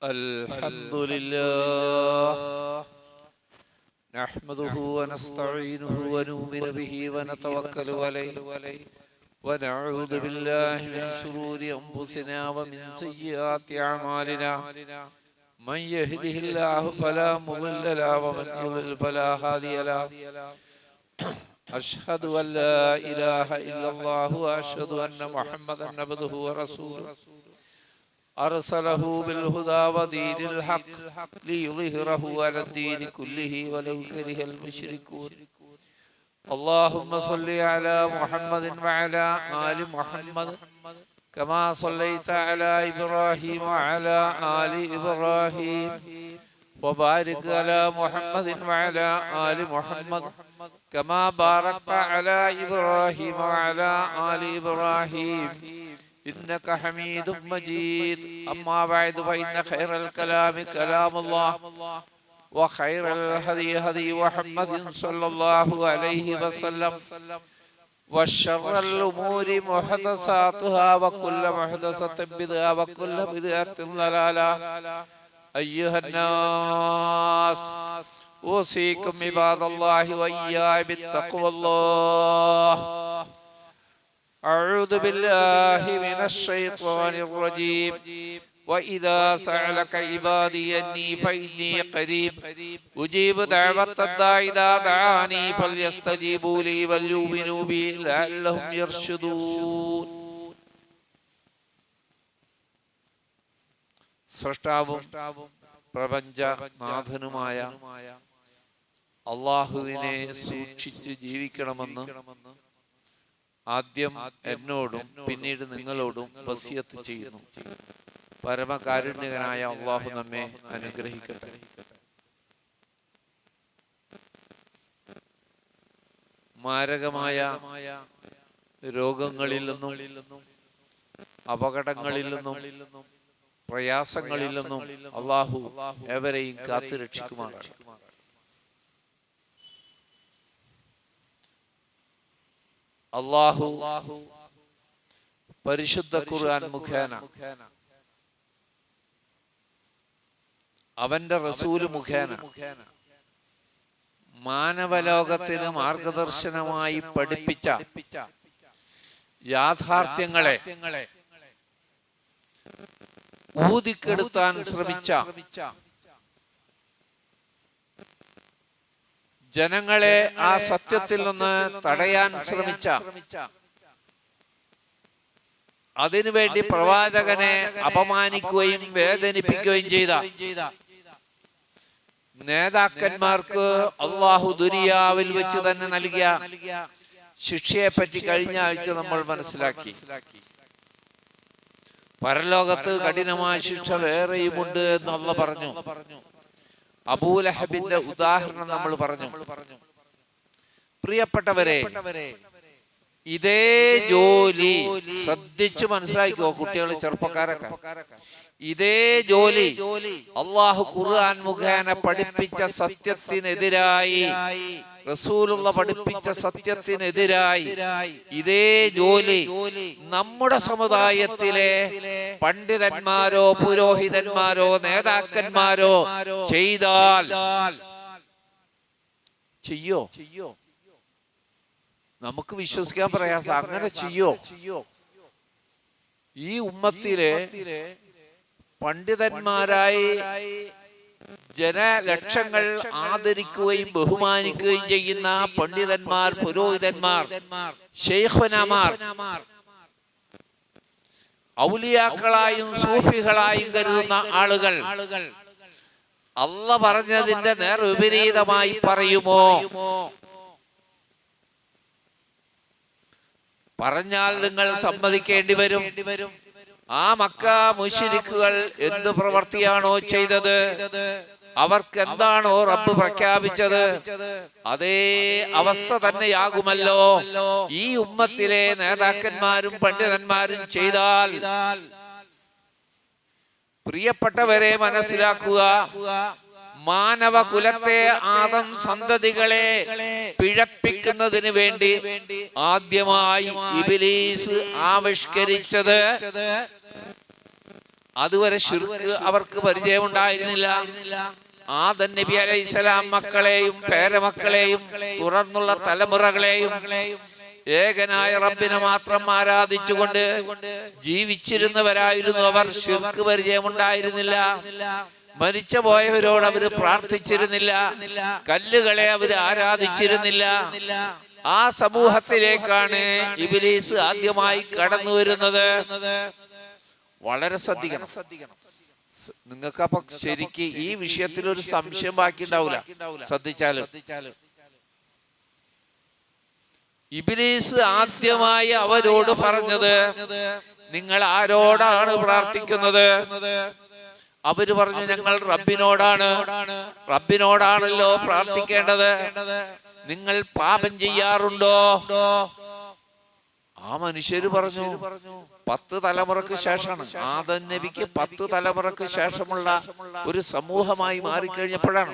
الحمد لله نحمده ونستعينه ونؤمن به ونتوكل عليه ونعوذ بالله من شرور أنفسنا ومن سيئات أعمالنا من يهده الله فلا مضل له ومن يضلل فلا هادي له أشهد أن لا إله إلا الله وأشهد أن محمدا عبده ورسوله أرسله بالهدى ودين الحق ليظهره على الدين كله ولو كره المشركون اللهم صل على محمد وعلى آل محمد كما صليت على إبراهيم وعلى آل إبراهيم وبارك على محمد وعلى آل محمد كما باركت على إبراهيم وعلى آل إبراهيم إنك حميد مجيد أما بعد فإن خير الكلام كلام الله وخير الهدي هدي محمد صلى الله عليه وسلم وشر الأمور محدثاتها وكل محدثة بدعة وكل بدعة ضلالة أيها الناس أوصيكم عباد الله وإياي بالتقوى الله أعوذ بالله من الشيطان الرجيم وإذا سألك عبادي أني فإني قريب أجيب دعوة الداعي إذا دعاني فليستجيبوا لي وليؤمنوا بي لعلهم يرشدون. സൃഷ്ടാവും പ്രപഞ്ചനാഥനുമായ അല്ലാഹുവിനെ സൂക്ഷിച്ച് ജീവിക്കണമെന്ന് ആദ്യം എന്നോടും പിന്നീട് നിങ്ങളോടും വസിയത്ത് ചെയ്യുന്നു. പരമകാരുണ്യകനായ അല്ലാഹു നമ്മെ അനുഗ്രഹിക്കട്ടെ. മാരകമായ രോഗങ്ങളിൽ നിന്നും അപകടങ്ങളിൽ നിന്നും പ്രയാസങ്ങളിൽ നിന്നും അല്ലാഹു ഏവരെയും കാത്തു രക്ഷിക്കുമാറാണ്. അല്ലാഹു പരിശുദ്ധ ഖുർആൻ മുഖേന അവന്റെ റസൂല് മുഖേന മാനവലോകത്തിന് മാർഗദർശനമായി പഠിപ്പിച്ച യാഥാർത്ഥ്യങ്ങളെ ഊതിക്കെടുത്താൻ ശ്രമിച്ച ജനങ്ങളെ ആ സത്യത്തിൽ നിന്ന് തടയാൻ ശ്രമിച്ച അതിനുവേണ്ടി പ്രവാചകനെ അപമാനിക്കുകയും വേദനിപ്പിക്കുകയും ചെയ്ത നേതാക്കന്മാർക്ക് അല്ലാഹു ദുനിയാവിൽ വെച്ച് തന്നെ നൽകിയ ശിക്ഷയെ പറ്റി കഴിഞ്ഞ ആഴ്ച നമ്മൾ മനസ്സിലാക്കി. പരലോകത്ത് കഠിനമായ ശിക്ഷ വേറെയുമുണ്ട് എന്ന് അല്ലാഹു പറഞ്ഞു. അബൂലഹബിന്റെ ഉദാഹരണം നമ്മൾ പറഞ്ഞു. പ്രിയപ്പെട്ടവരെ, ഇതേ ജോലി ശ്രദ്ധിച്ചു മനസ്സിലാക്കിക്കോ കുട്ടികൾ, ചെറുപ്പക്കാരൊക്കെ. ഇതേ ജോലി അല്ലാഹു ഖുർആൻ മുഖേന പഠിപ്പിച്ച സത്യത്തിനെതിരായി, റസൂലുള്ള പഠിപ്പിച്ച സത്യത്തിനെതിരായി ഇതേ ജോലി നമ്മുടെ സമുദായത്തിലെ പണ്ഡിതന്മാരോ പുരോഹിതന്മാരോ നേതാക്കന്മാരോ ചെയ്താൽ ചെയ്യോ? നമുക്ക് വിശ്വസിക്കാൻ പ്രയാസം. അങ്ങനെ ചെയ്യോ? ഈ ഉമ്മത്തിലെ പണ്ഡിതന്മാരായി ജനലക്ഷങ്ങൾ ആദരിക്കുകയും ബഹുമാനിക്കുകയും ചെയ്യുന്ന പണ്ഡിതന്മാർ, പുരോഹിതന്മാർ, ശൈഖുനമാർ, ഔലിയാക്കളായും സൂഫികളായും കരുതുന്ന ആളുകൾ അല്ലാഹു പറഞ്ഞതിന്റെ നേർ വിപരീതമായി പറയുമോ? പറഞ്ഞാൽ നിങ്ങൾ സമ്മതിക്കേണ്ടി വരും. ആ മക്ക മുശ്രിക്കുകൾ എന്ത് പ്രവൃത്തിയാണോ ചെയ്തത്, അവർക്ക് എന്താണോ റബ്ബ് പ്രഖ്യാപിച്ചത്, അതേ അവസ്ഥ തന്നെയാകുമല്ലോ ഈ ഉമ്മത്തിലെ നേതാക്കന്മാരും പണ്ഡിതന്മാരും ചെയ്താൽ. പ്രിയപ്പെട്ടവരെ, മനസ്സിലാക്കുക, മാനവ കുലത്തെ, ആദം സന്തതികളെ പിഴപ്പിക്കുന്നതിന് വേണ്ടി ആദ്യമായി ഇബ്ലീസ് ആവിഷ്കരിച്ചത് അതുവരെ ശിർക്ക് അവർക്ക് പരിചയമുണ്ടായിരുന്നില്ല. ആദം നബി അലൈഹിസ്സലാം മക്കളെയും പേരമക്കളെയും തുടർന്നുള്ള തലമുറകളെയും ഏകനായ റബ്ബിനെ മാത്രം ആരാധിച്ചുകൊണ്ട് ജീവിച്ചിരുന്നവരായിരുന്നു അവർ. ശിർക്ക് പരിചയമുണ്ടായിരുന്നില്ല. മരിച്ചു പോയവരോട് അവര് പ്രാർത്ഥിച്ചിരുന്നില്ല. കല്ലുകളെ അവര് ആരാധിച്ചിരുന്നില്ല. ആ സമൂഹത്തിലേക്കാണ് ഇബ്ലീസ് ആദ്യമായി കടന്നു വരുന്നത്. വളരെ ശ്രദ്ധിക്കണം. നിങ്ങൾക്ക് അപ്പൊ ശരിക്ക് ഈ വിഷയത്തിൽ ഒരു സംശയം ബാക്കി ഉണ്ടാവില്ല ശ്രദ്ധിച്ചാലും. ഇബ്ലീസ് ആദ്യമായി അവരോട് പറഞ്ഞത്, നിങ്ങൾ ആരോടാണ് പ്രാർത്ഥിക്കുന്നത്? അവര് പറഞ്ഞു, ഞങ്ങൾ റബ്ബിനോടാണല്ലോ പ്രാർത്ഥിക്കേണ്ടത്. നിങ്ങൾ പാപം ചെയ്യാറുണ്ടോ? ആ മനുഷ്യര് പറഞ്ഞു, 10 തലമുറക്ക് ശേഷമാണ്. ആദം നബിക്ക് 10 തലമുറക്ക് ശേഷമുള്ള ഒരു സമൂഹമായി മാറിക്കഴിഞ്ഞപ്പോഴാണ്.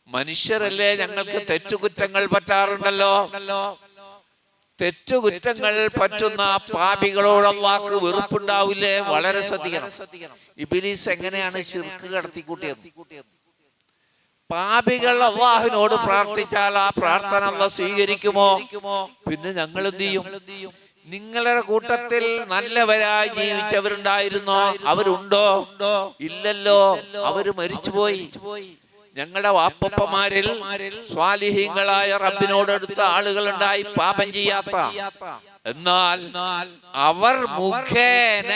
മനുഷ്യരല്ലേ, ഞങ്ങൾക്ക് തെറ്റുകുറ്റങ്ങൾ പറ്റാറുണ്ടല്ലോ. തെറ്റുകുറ്റങ്ങൾ പറ്റുന്ന പാപികളോട് അല്ലാഹുവിന് വെറുപ്പുണ്ടാവില്ലേ? വളരെ ശ്രദ്ധിക്കണം. ഇബ്ലീസ് എങ്ങനെയാണ് ശിർക്ക് കടത്തിക്കൂട്ടിയത്? പാപികൾ അല്ലാഹുവിനോട് പ്രാർത്ഥിച്ചാൽ ആ പ്രാർത്ഥന അല്ലാഹു സ്വീകരിക്കുമോ? പിന്നെ ഞങ്ങൾ എന്ത് ചെയ്യും? നിങ്ങളുടെ കൂട്ടത്തിൽ നല്ലവരായി ജീവിച്ചവരുണ്ടായിരുന്നോ? അവരുണ്ടോ? ഇല്ലല്ലോ, അവര് മരിച്ചുപോയി. ഞങ്ങളുടെ വാപ്പപ്പമാരിൽ സ്വാലിഹീങ്ങളായ റബ്ബിനോടടുത്ത ആളുകളുണ്ടായി, പാപം ചെയ്യാത്ത. എന്നാൽ അവർ മുഖേന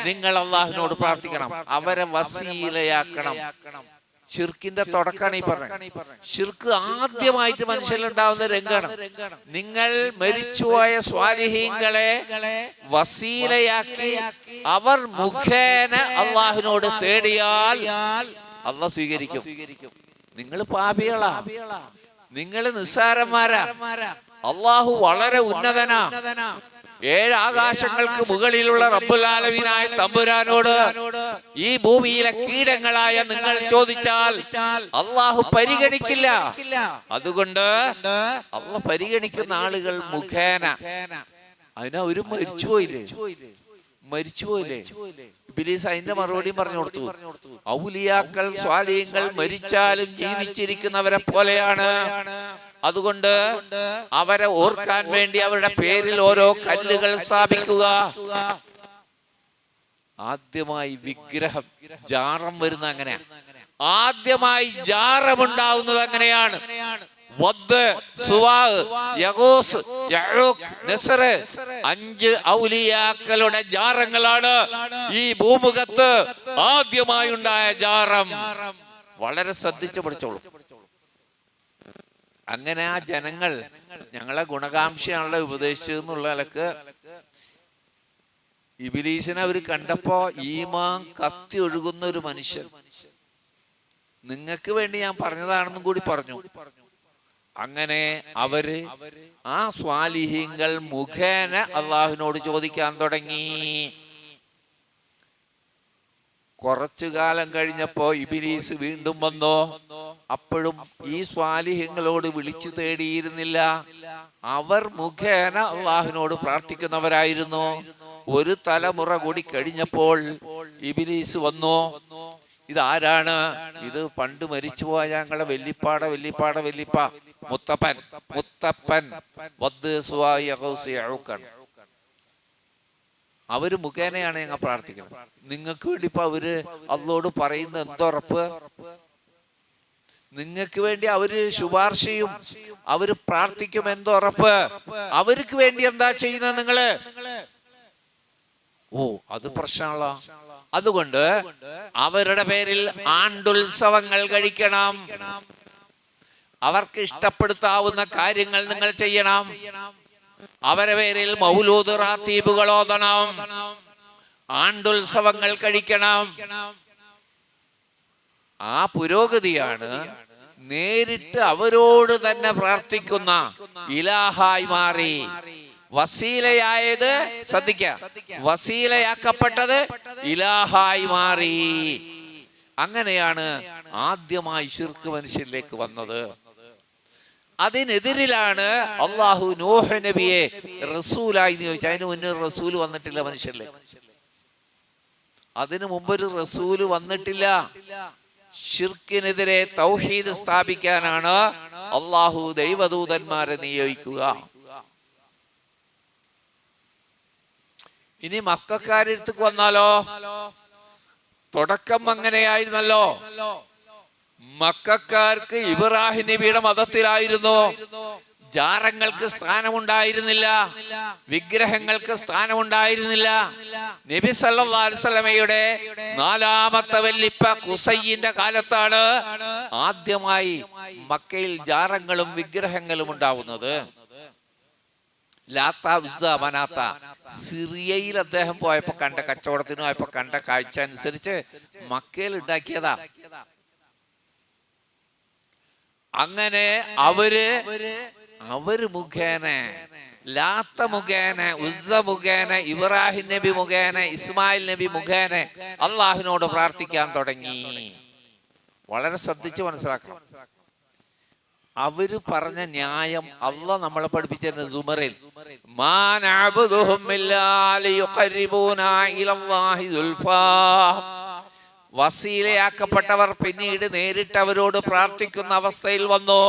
നിങ്ങൾ അല്ലാഹുവിനോട് പ്രാർത്ഥിക്കണം, അവരെ വസീലയാക്കണം. ശിർക്കിന്റെ തുടക്കാണ് ഈ പറഞ്ഞത്. ശിർക്ക് ആദ്യമായിട്ട് മനുഷ്യരുണ്ടാവുന്ന രംഗാണ്. നിങ്ങൾ മരിച്ചുപോയ സ്വാലിഹീങ്ങളെ വസീലയാക്കി അവർ മുഖേന അല്ലാഹുവിനോട് തേടിയാൽ അല്ലാഹു സ്വീകരിക്കും. നിങ്ങൾ പാപികളാ, നിങ്ങൾ നിസ്സാരന്മാരാ. അല്ലാഹു വളരെ ഉന്നതനാ. 7 ആകാശങ്ങൾക്ക് മുകളിലുള്ള റബ്ബുൽ ആലമീനായ തമ്പുരാനോട് ഈ ഭൂമിയിലെ കീടങ്ങളായ നിങ്ങൾ ചോദിച്ചാൽ അല്ലാഹു പരിഗണിക്കില്ല. അതുകൊണ്ട് അല്ലാഹു പരിഗണിക്കുന്ന ആളുകൾ മുഖേന. അതിനവരും മരിച്ചുപോയില്ലേ? ഇബ്ലീസ് അതിന്റെ മറുപടിയും പറഞ്ഞു കൊടുത്തു. ഔലിയാക്കൾ സ്വാലിഹീങ്ങൾ മരിച്ചാലും ജീവിച്ചിരിക്കുന്നവരെ പോലെയാണ്. അതുകൊണ്ട് അവരെ ഓർക്കാൻ വേണ്ടി അവരുടെ പേരിൽ ഓരോ കല്ലുകൾ സ്ഥാപിക്കുക. ആദ്യമായി വിഗ്രഹം ജാറം വരുന്ന അങ്ങനെയാണ്. ആദ്യമായി ജാറമുണ്ടാവുന്നത് അങ്ങനെയാണ്. വദ്, സുവാ, യഗൂസ്, യഊഖ്, നസ്ർ 5 ഔലിയാക്കളുടെ ജാറങ്ങളാണ് ഈ ഭൂമുഖത്ത് ആദ്യമായി ഉണ്ടായ ജാറം. വളരെ ശ്രദ്ധിച്ചു പഠിച്ചോളൂ. അങ്ങനെ ആ ജനങ്ങൾ ഞങ്ങളെ ഗുണകാംക്ഷയാണല്ലോ ഉപദേശിച്ചെന്നുള്ള നിലക്ക് ഇബ്ലീസിനെ അവർ കണ്ടപ്പോ ഈമാൻ കത്തി ഒഴുകുന്ന ഒരു മനുഷ്യൻ, നിങ്ങൾക്ക് വേണ്ടി ഞാൻ പറഞ്ഞതാണെന്നും കൂടി പറഞ്ഞു. അങ്ങനെ അവര് ആ സ്വാലിഹീങ്ങൾ മുഖേന അല്ലാഹുവിനോട് ചോദിക്കാൻ തുടങ്ങി. കുറച്ചു കാലം കഴിഞ്ഞപ്പോ ഇബ്ലീസ് വീണ്ടും വന്നു. അപ്പോഴും ഈ സ്വാലിഹ്യങ്ങളോട് വിളിച്ചു തേടിയിരുന്നില്ല. അവർ മുഖേന അല്ലാഹുവിനോട് പ്രാർത്ഥിക്കുന്നവരായിരുന്നു. ഒരു തലമുറ കൂടി കഴിഞ്ഞപ്പോൾ ഇബ്ലീസ് വന്നു. ഇതാരാണ്? ഇത് പണ്ട് മരിച്ചുപോയ ഞങ്ങളെ വെല്ലിപ്പ മുത്തപ്പൻ വദ്, സുവാ, യഗൂസ്, യഊഖ്. അവര് മുഖേനയാണ് ഞങ്ങൾ പ്രാർത്ഥിക്കുന്നത്. നിങ്ങൾക്ക് വേണ്ടി ഇപ്പൊ അവര് അല്ലാഹുവോട് പറയുന്ന എന്തുറപ്പ്? നിങ്ങൾക്ക് വേണ്ടി അവര് ശുപാർശയും അവര് പ്രാർത്ഥിക്കും, എന്തുറപ്പ്? അവർക്ക് വേണ്ടി എന്താ ചെയ്യുന്നത് നിങ്ങള്? ഓ, അത് പ്രശ്നമാണല്ലോ. അതുകൊണ്ട് അവരുടെ പേരിൽ ആണ്ടുത്സവങ്ങൾ കഴിക്കണം. അവർക്ക് ഇഷ്ടപ്പെടുത്താവുന്ന കാര്യങ്ങൾ നിങ്ങൾ ചെയ്യണം. അവരുടെ പേരിൽ മൗലൂദ് റാത്തീബുകൾ ഓതണം. ആണ്ടുത്സവങ്ങൾ കഴിക്കണം. ആ പുരോഗതിയാണ് നേരിട്ട് അവരോട് തന്നെ പ്രാർത്ഥിക്കുന്ന ഇലാഹായി മാറി. വസീലയായത് ശ്രദ്ധിക്ക, വസീലയാക്കപ്പെട്ടത് ഇലാഹായി മാറി. അങ്ങനെയാണ് ആദ്യമായി ശിർക്ക് മനുഷ്യരിലേക്ക് വന്നത്. അതിനെതിരിലാണ് അല്ലാഹു നൂഹ് നബിയെ റസൂലായി നിയോഗിച്ചത്. അതിന് മുന്നേ റസൂൽ വന്നിട്ടില്ല മനുഷ്യരിലേക്ക്. അതിനു മുമ്പൊരു റസൂല് വന്നിട്ടില്ല. ശിർക്കിനെതിരെ തൗഹീദ് സ്ഥാപിക്കാനാണ് അള്ളാഹു ദൈവദൂതന്മാരെ നിയോഗിക്കുക. ഇനി മക്കക്കാരടുത്തേക്ക് വന്നാലോ, തുടക്കം അങ്ങനെയായിരുന്നല്ലോ. മക്കക്കാർക്ക് ഇബ്രാഹിം നബിയുടെ മതത്തിലായിരുന്നു. ജാറങ്ങൾക്ക് സ്ഥാനമുണ്ടായിരുന്നില്ല, വിഗ്രഹങ്ങൾക്ക് സ്ഥാനമുണ്ടായിരുന്നില്ല. നബി സല്ലല്ലാഹു അലൈഹി വസല്ലമയുടെ 4ാമത്തെ വല്ലിപ്പ ഖുസൈന്റെ കാലത്താണ് ആദ്യമായി മക്കയിൽ ജാറങ്ങളും വിഗ്രഹങ്ങളും ഉണ്ടാവുന്നത്. ലാത്ത, ഉസ്സ, മനാത്ത സിറിയയിൽ അദ്ദേഹം പോയപ്പോ കണ്ട, കച്ചവടത്തിന് പോയപ്പോ കണ്ട കാഴ്ച അനുസരിച്ച് മക്കയിൽ ഉണ്ടാക്കിയതാ. അങ്ങനെ അവര് മുഖേന, ലാത്ത മുഖേന, ഉസ്സ മുഖേന, ഇബ്രാഹിം നബി മുഖേന, ഇസ്മായിൽ നബി മുഖേന അള്ളാഹുവിനോട് പ്രാർത്ഥിക്കാൻ തുടങ്ങി. വളരെ ശ്രദ്ധിച്ച് മനസ്സിലാക്കണം. അവര് പറഞ്ഞ ന്യായം അള്ളാഹ് നമ്മളെ പഠിപ്പിച്ചിരുന്ന സുമറിൽ, മാ നഅബുദുഹും ഇല്ലാ ലിയുഖർരിബൂനാ ഇലല്ലാഹി സുൽഫാ. വസീലയാക്കപ്പെട്ടവർ പിന്നീട് നേരിട്ട് അവരോട് പ്രാർത്ഥിക്കുന്ന അവസ്ഥയിൽ വന്നു.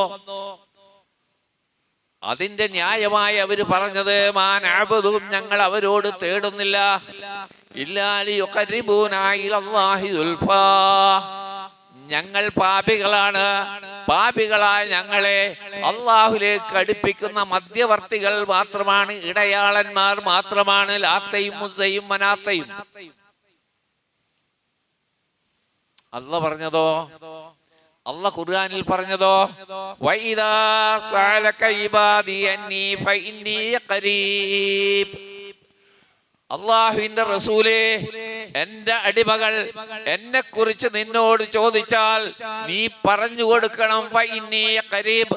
അതിന്റെ ന്യായമായി അവര് പറഞ്ഞത്, മാ നഅബുദുഹും, ഞങ്ങൾ അവരോട് തേടുന്നില്ല, ഇല്ലാ ലിയുഖർരിബൂനാ ഇലല്ലാഹി സുൽഫാ. ഞങ്ങൾ പാപികളാണ്, പാപികളായ ഞങ്ങളെ അള്ളാഹുലേക്ക് അടുപ്പിക്കുന്ന മധ്യവർത്തികൾ മാത്രമാണ്, ഇടയാളന്മാർ മാത്രമാണ് ലാത്തയും ഉസ്സയും മനാത്തയും. അല്ലാഹ് പറഞ്ഞതോ, അല്ലാഹ് ഖുർആനിൽ പറഞ്ഞതോ, വഇദാ സഅലക ഇബാദി അന്നി ഫഇന്നി ഖരീബ്. അള്ളാഹുവിന്റെ റസൂലേ, എന്റെ അടിമകൾ എന്നെ കുറിച്ച് നിന്നോട് ചോദിച്ചാൽ നീ പറഞ്ഞു കൊടുക്കണം, ഫഇന്നി ഖരീബ്,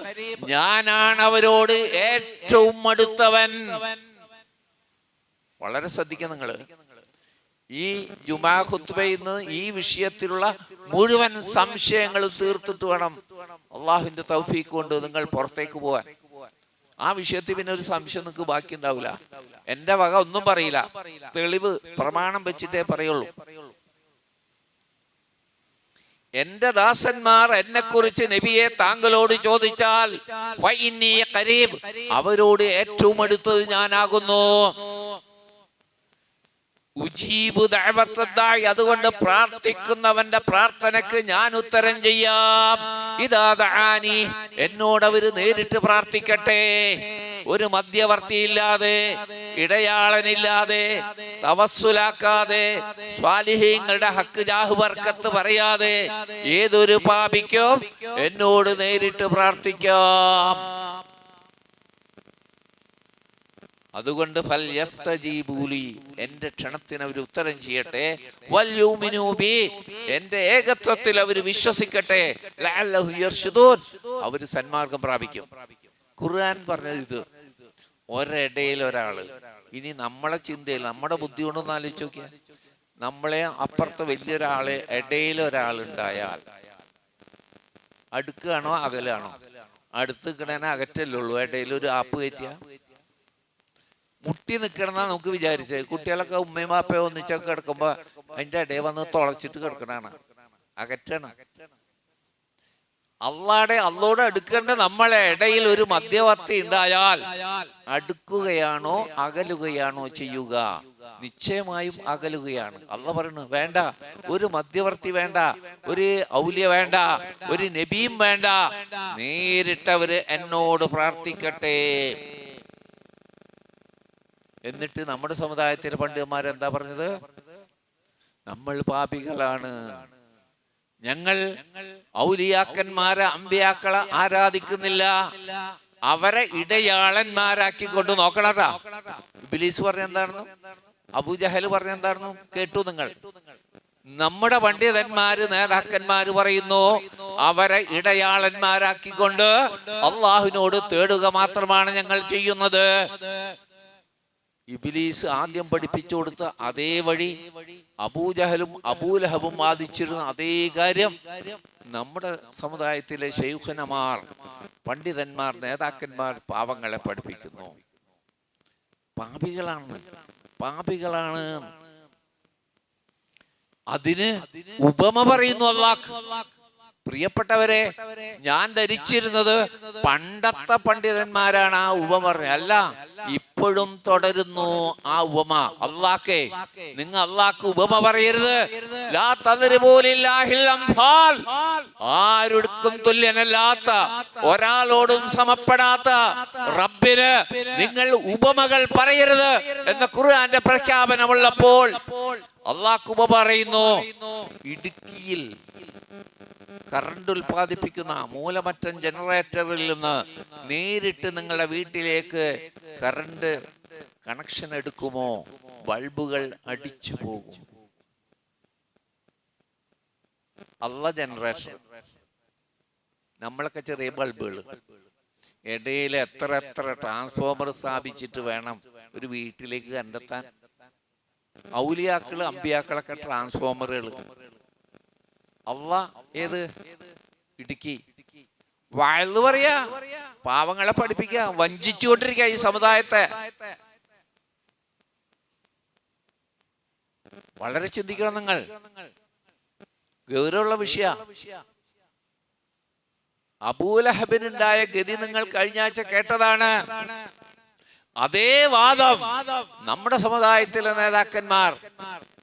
ഞാനാണ് അവരോട് ഏറ്റവും അടുത്തവൻ. വളരെ ശ്രദ്ധിക്കുക നിങ്ങള്. ഈ ജുമാ ഖുത്ബയിൽ നിന്ന് ഈ വിഷയത്തിലുള്ള മുഴുവൻ സംശയങ്ങളും തീർത്തിട്ട് വേണം അള്ളാഹുവിന്റെ തൗഫീഖ് കൊണ്ട് നിങ്ങൾ പുറത്തേക്ക് പോവാൻ. ആ വിഷയത്തിൽ പിന്നെ ഒരു സംശയം നിങ്ങൾക്ക് ബാക്കി ഉണ്ടാവില്ല. എന്റെ വക ഒന്നും പറയില്ല, തെളിവ് പ്രമാണം വെച്ചിട്ടേ പറയുള്ളൂ. എന്റെ ദാസന്മാർ എന്നെ കുറിച്ച് നബിയെ താങ്കളോട് ചോദിച്ചാൽ ഫഇന്നി ഖരീബ്, അവരോട് ഏറ്റവും അടുത്തത് ഞാനാകുന്നു. ഉജീബു ദഅവത്തദ്ദാഇ, അതുകൊണ്ട് പ്രാർത്ഥിക്കുന്നവന്റെ പ്രാർത്ഥനക്ക് ഞാൻ ഉത്തരം ചെയ്യാം. ഇദാ ദഅാനി, എന്നോട് അവര് നേരിട്ട് പ്രാർത്ഥിക്കട്ടെ, ഒരു മധ്യവർത്തിയില്ലാതെ, ഇടയാളനില്ലാതെ, തവസ്സുലാക്കാതെ, സ്വാലിഹീങ്ങളുടെ ഹക്ക് ജാഹ് ബർക്കത്ത് പറയാതെ ഏതൊരു പാപിക്കും എന്നോട് നേരിട്ട് പ്രാർത്ഥിക്കാം. അതുകൊണ്ട് ഫൽയസ്തജീബൂലി, എന്റെ ക്ഷണത്തിന് അവർ ഉത്തരം ചെയ്യട്ടെ, വൽയുമിനൂ ബി, എന്റെ ഏകത്വത്തിൽ അവർ വിശ്വസിക്കട്ടെ, ലഅല്ലഹു യർശുദൂൻ, അവർ സന്മാർഗം പ്രാപിക്കും. ഖുർആൻ പറഞ്ഞത് ഇത്. ഒരിടയിൽ ഒരാള്, ഇനി നമ്മളെ ചിന്തയിൽ നമ്മുടെ ബുദ്ധി കൊണ്ടൊന്ന് ആലോചിച്ച് നോക്കിയാൽ, നമ്മളെ അപ്പുറത്ത് വലിയൊരാള് ഇടയിൽ ഒരാളുണ്ടായാൽ അടുക്കാണോ അകലാണോ? അടുത്ത് കിടന അകറ്റല്ലേ ഉള്ളൂ, ഇടയിൽ ഒരു ആപ്പ് കയറ്റിയ മുട്ടി നിൽക്കണമെന്നാണ് നമുക്ക് വിചാരിച്ചത്. കുട്ടികളൊക്കെ ഉമ്മയും ബാപ്പയോ ഒന്നിച്ചൊക്കെ കിടക്കുമ്പോ അതിന്റെ ഇടയിൽ വന്ന് തുളച്ചിട്ട് കിടക്കണാണ്, അകറ്റണം. അള്ളോട് അടുക്കേണ്ട നമ്മളെ ഇടയിൽ ഒരു മധ്യവർത്തി ഉണ്ടായാൽ അടുക്കുകയാണോ അകലുകയാണോ ചെയ്യുക? നിശ്ചയമായും അകലുകയാണ്. അള്ളാഹ് പറയുന്നു, വേണ്ട, ഒരു മധ്യവർത്തി വേണ്ട, ഒരു ഔലിയ വേണ്ട, ഒരു നബിയും വേണ്ട, നേരിട്ടവര് എന്നോട് പ്രാർത്ഥിക്കട്ടെ. എന്നിട്ട് നമ്മുടെ സമുദായത്തിലെ പണ്ഡിതന്മാരെന്താ പറഞ്ഞത്? നമ്മൾ പാപികളാണ്, ഞങ്ങൾ ഔലിയാക്കന്മാരെ അമ്പിയാക്കളെ ആരാധിക്കുന്നില്ല, അവരെ ഇടയാളന്മാരാക്കിക്കൊണ്ട് നോക്കണട്ടാ. ഇബ്ലീസ് പറഞ്ഞ എന്തായിരുന്നു, അബൂജഹൽ പറഞ്ഞ എന്തായിരുന്നു കേട്ടു നിങ്ങൾ. നമ്മുടെ പണ്ഡിതന്മാര് നേതാക്കന്മാര് പറയുന്നു, അവരെ ഇടയാളന്മാരാക്കിക്കൊണ്ട് അള്ളാഹുവിനോട് തേടുക മാത്രമാണ് ഞങ്ങൾ ചെയ്യുന്നത്. ഇബ്ലീസ് ആദ്യം പഠിപ്പിച്ചു കൊടുത്ത അതേ വഴി, അബൂജഹലും അബൂലഹബും വാദിച്ചിരുന്ന അതേ കാര്യം നമ്മുടെ സമുദായത്തിലെ ശൈഖുനമാർ, പണ്ഡിതന്മാർ, നേതാക്കന്മാർ പാവങ്ങളെ പഠിപ്പിക്കുന്നു. പാപികളാണ്. അതിന് ഉപമ പറയുന്നു അല്ലാഹ്. പ്രിയപ്പെട്ടവരെ, ഞാൻ ധരിച്ചിരുന്നത് പണ്ടത്തെ പണ്ഡിതന്മാരാണ് ആ ഉപമ പറഞ്ഞത്. അല്ല, ഇപ്പോഴും തുടരുന്നു ആ ഉപമ. അല്ലാഹ്ക്കേ, നിങ്ങൾ അല്ലാഹ്ക്ക് ഉപമ പറയരുത്. ലാ തദ്രിബൂ ലില്ലാഹിൽ അംസാൽ. ആരോടും തുല്യനല്ലാത്ത, ഒരാളോടും സമപ്പെടാത്ത റബ്ബിന് നിങ്ങൾ ഉപമകൾ പറയരുത് എന്ന ഖുർആന്റെ പ്രഖ്യാപനമുള്ളപ്പോൾ അല്ലാഹ് ഉപമ പറയുന്നു. ഇടുക്കിയിൽ കറണ്ട് ഉൽപ്പാദിപ്പിക്കുന്ന മൂലമറ്റം ജനറേറ്ററിൽ നിന്ന് നേരിട്ട് നിങ്ങളുടെ വീട്ടിലേക്ക് കറണ്ട് കണക്ഷൻ എടുക്കുമോ? ബൾബുകൾ അടിച്ചു പോകും. അല്ല ജനറേറ്റർ, നമ്മളൊക്കെ ചെറിയ ബൾബുകൾ. ഇടയിൽ എത്ര ട്രാൻസ്ഫോമർ സ്ഥാപിച്ചിട്ട് വേണം ഒരു വീട്ടിലേക്ക് കണ്ടെത്താൻ. ഔലിയാക്കള് അമ്പിയാക്കളൊക്കെ ട്രാൻസ്ഫോമറുകൾ. അല്ലാഹ് ഏത്? ഇടുക്കി. വഅ്ള് പറയാ, പാവങ്ങളെ പഠിപ്പിക്കുക, വഞ്ചിച്ചുകൊണ്ടിരിക്കുക ഈ സമുദായത്തെ. വളരെ ചിന്തിക്കണം നിങ്ങൾ. ഗൗരവമുള്ള വിഷയ. അബൂലഹബിനുണ്ടായ ഗതി നിങ്ങൾ കഴിഞ്ഞ ആഴ്ച കേട്ടതാണ്. അതേ വാദം നമ്മുടെ സമുദായത്തിലെ നേതാക്കന്മാർ,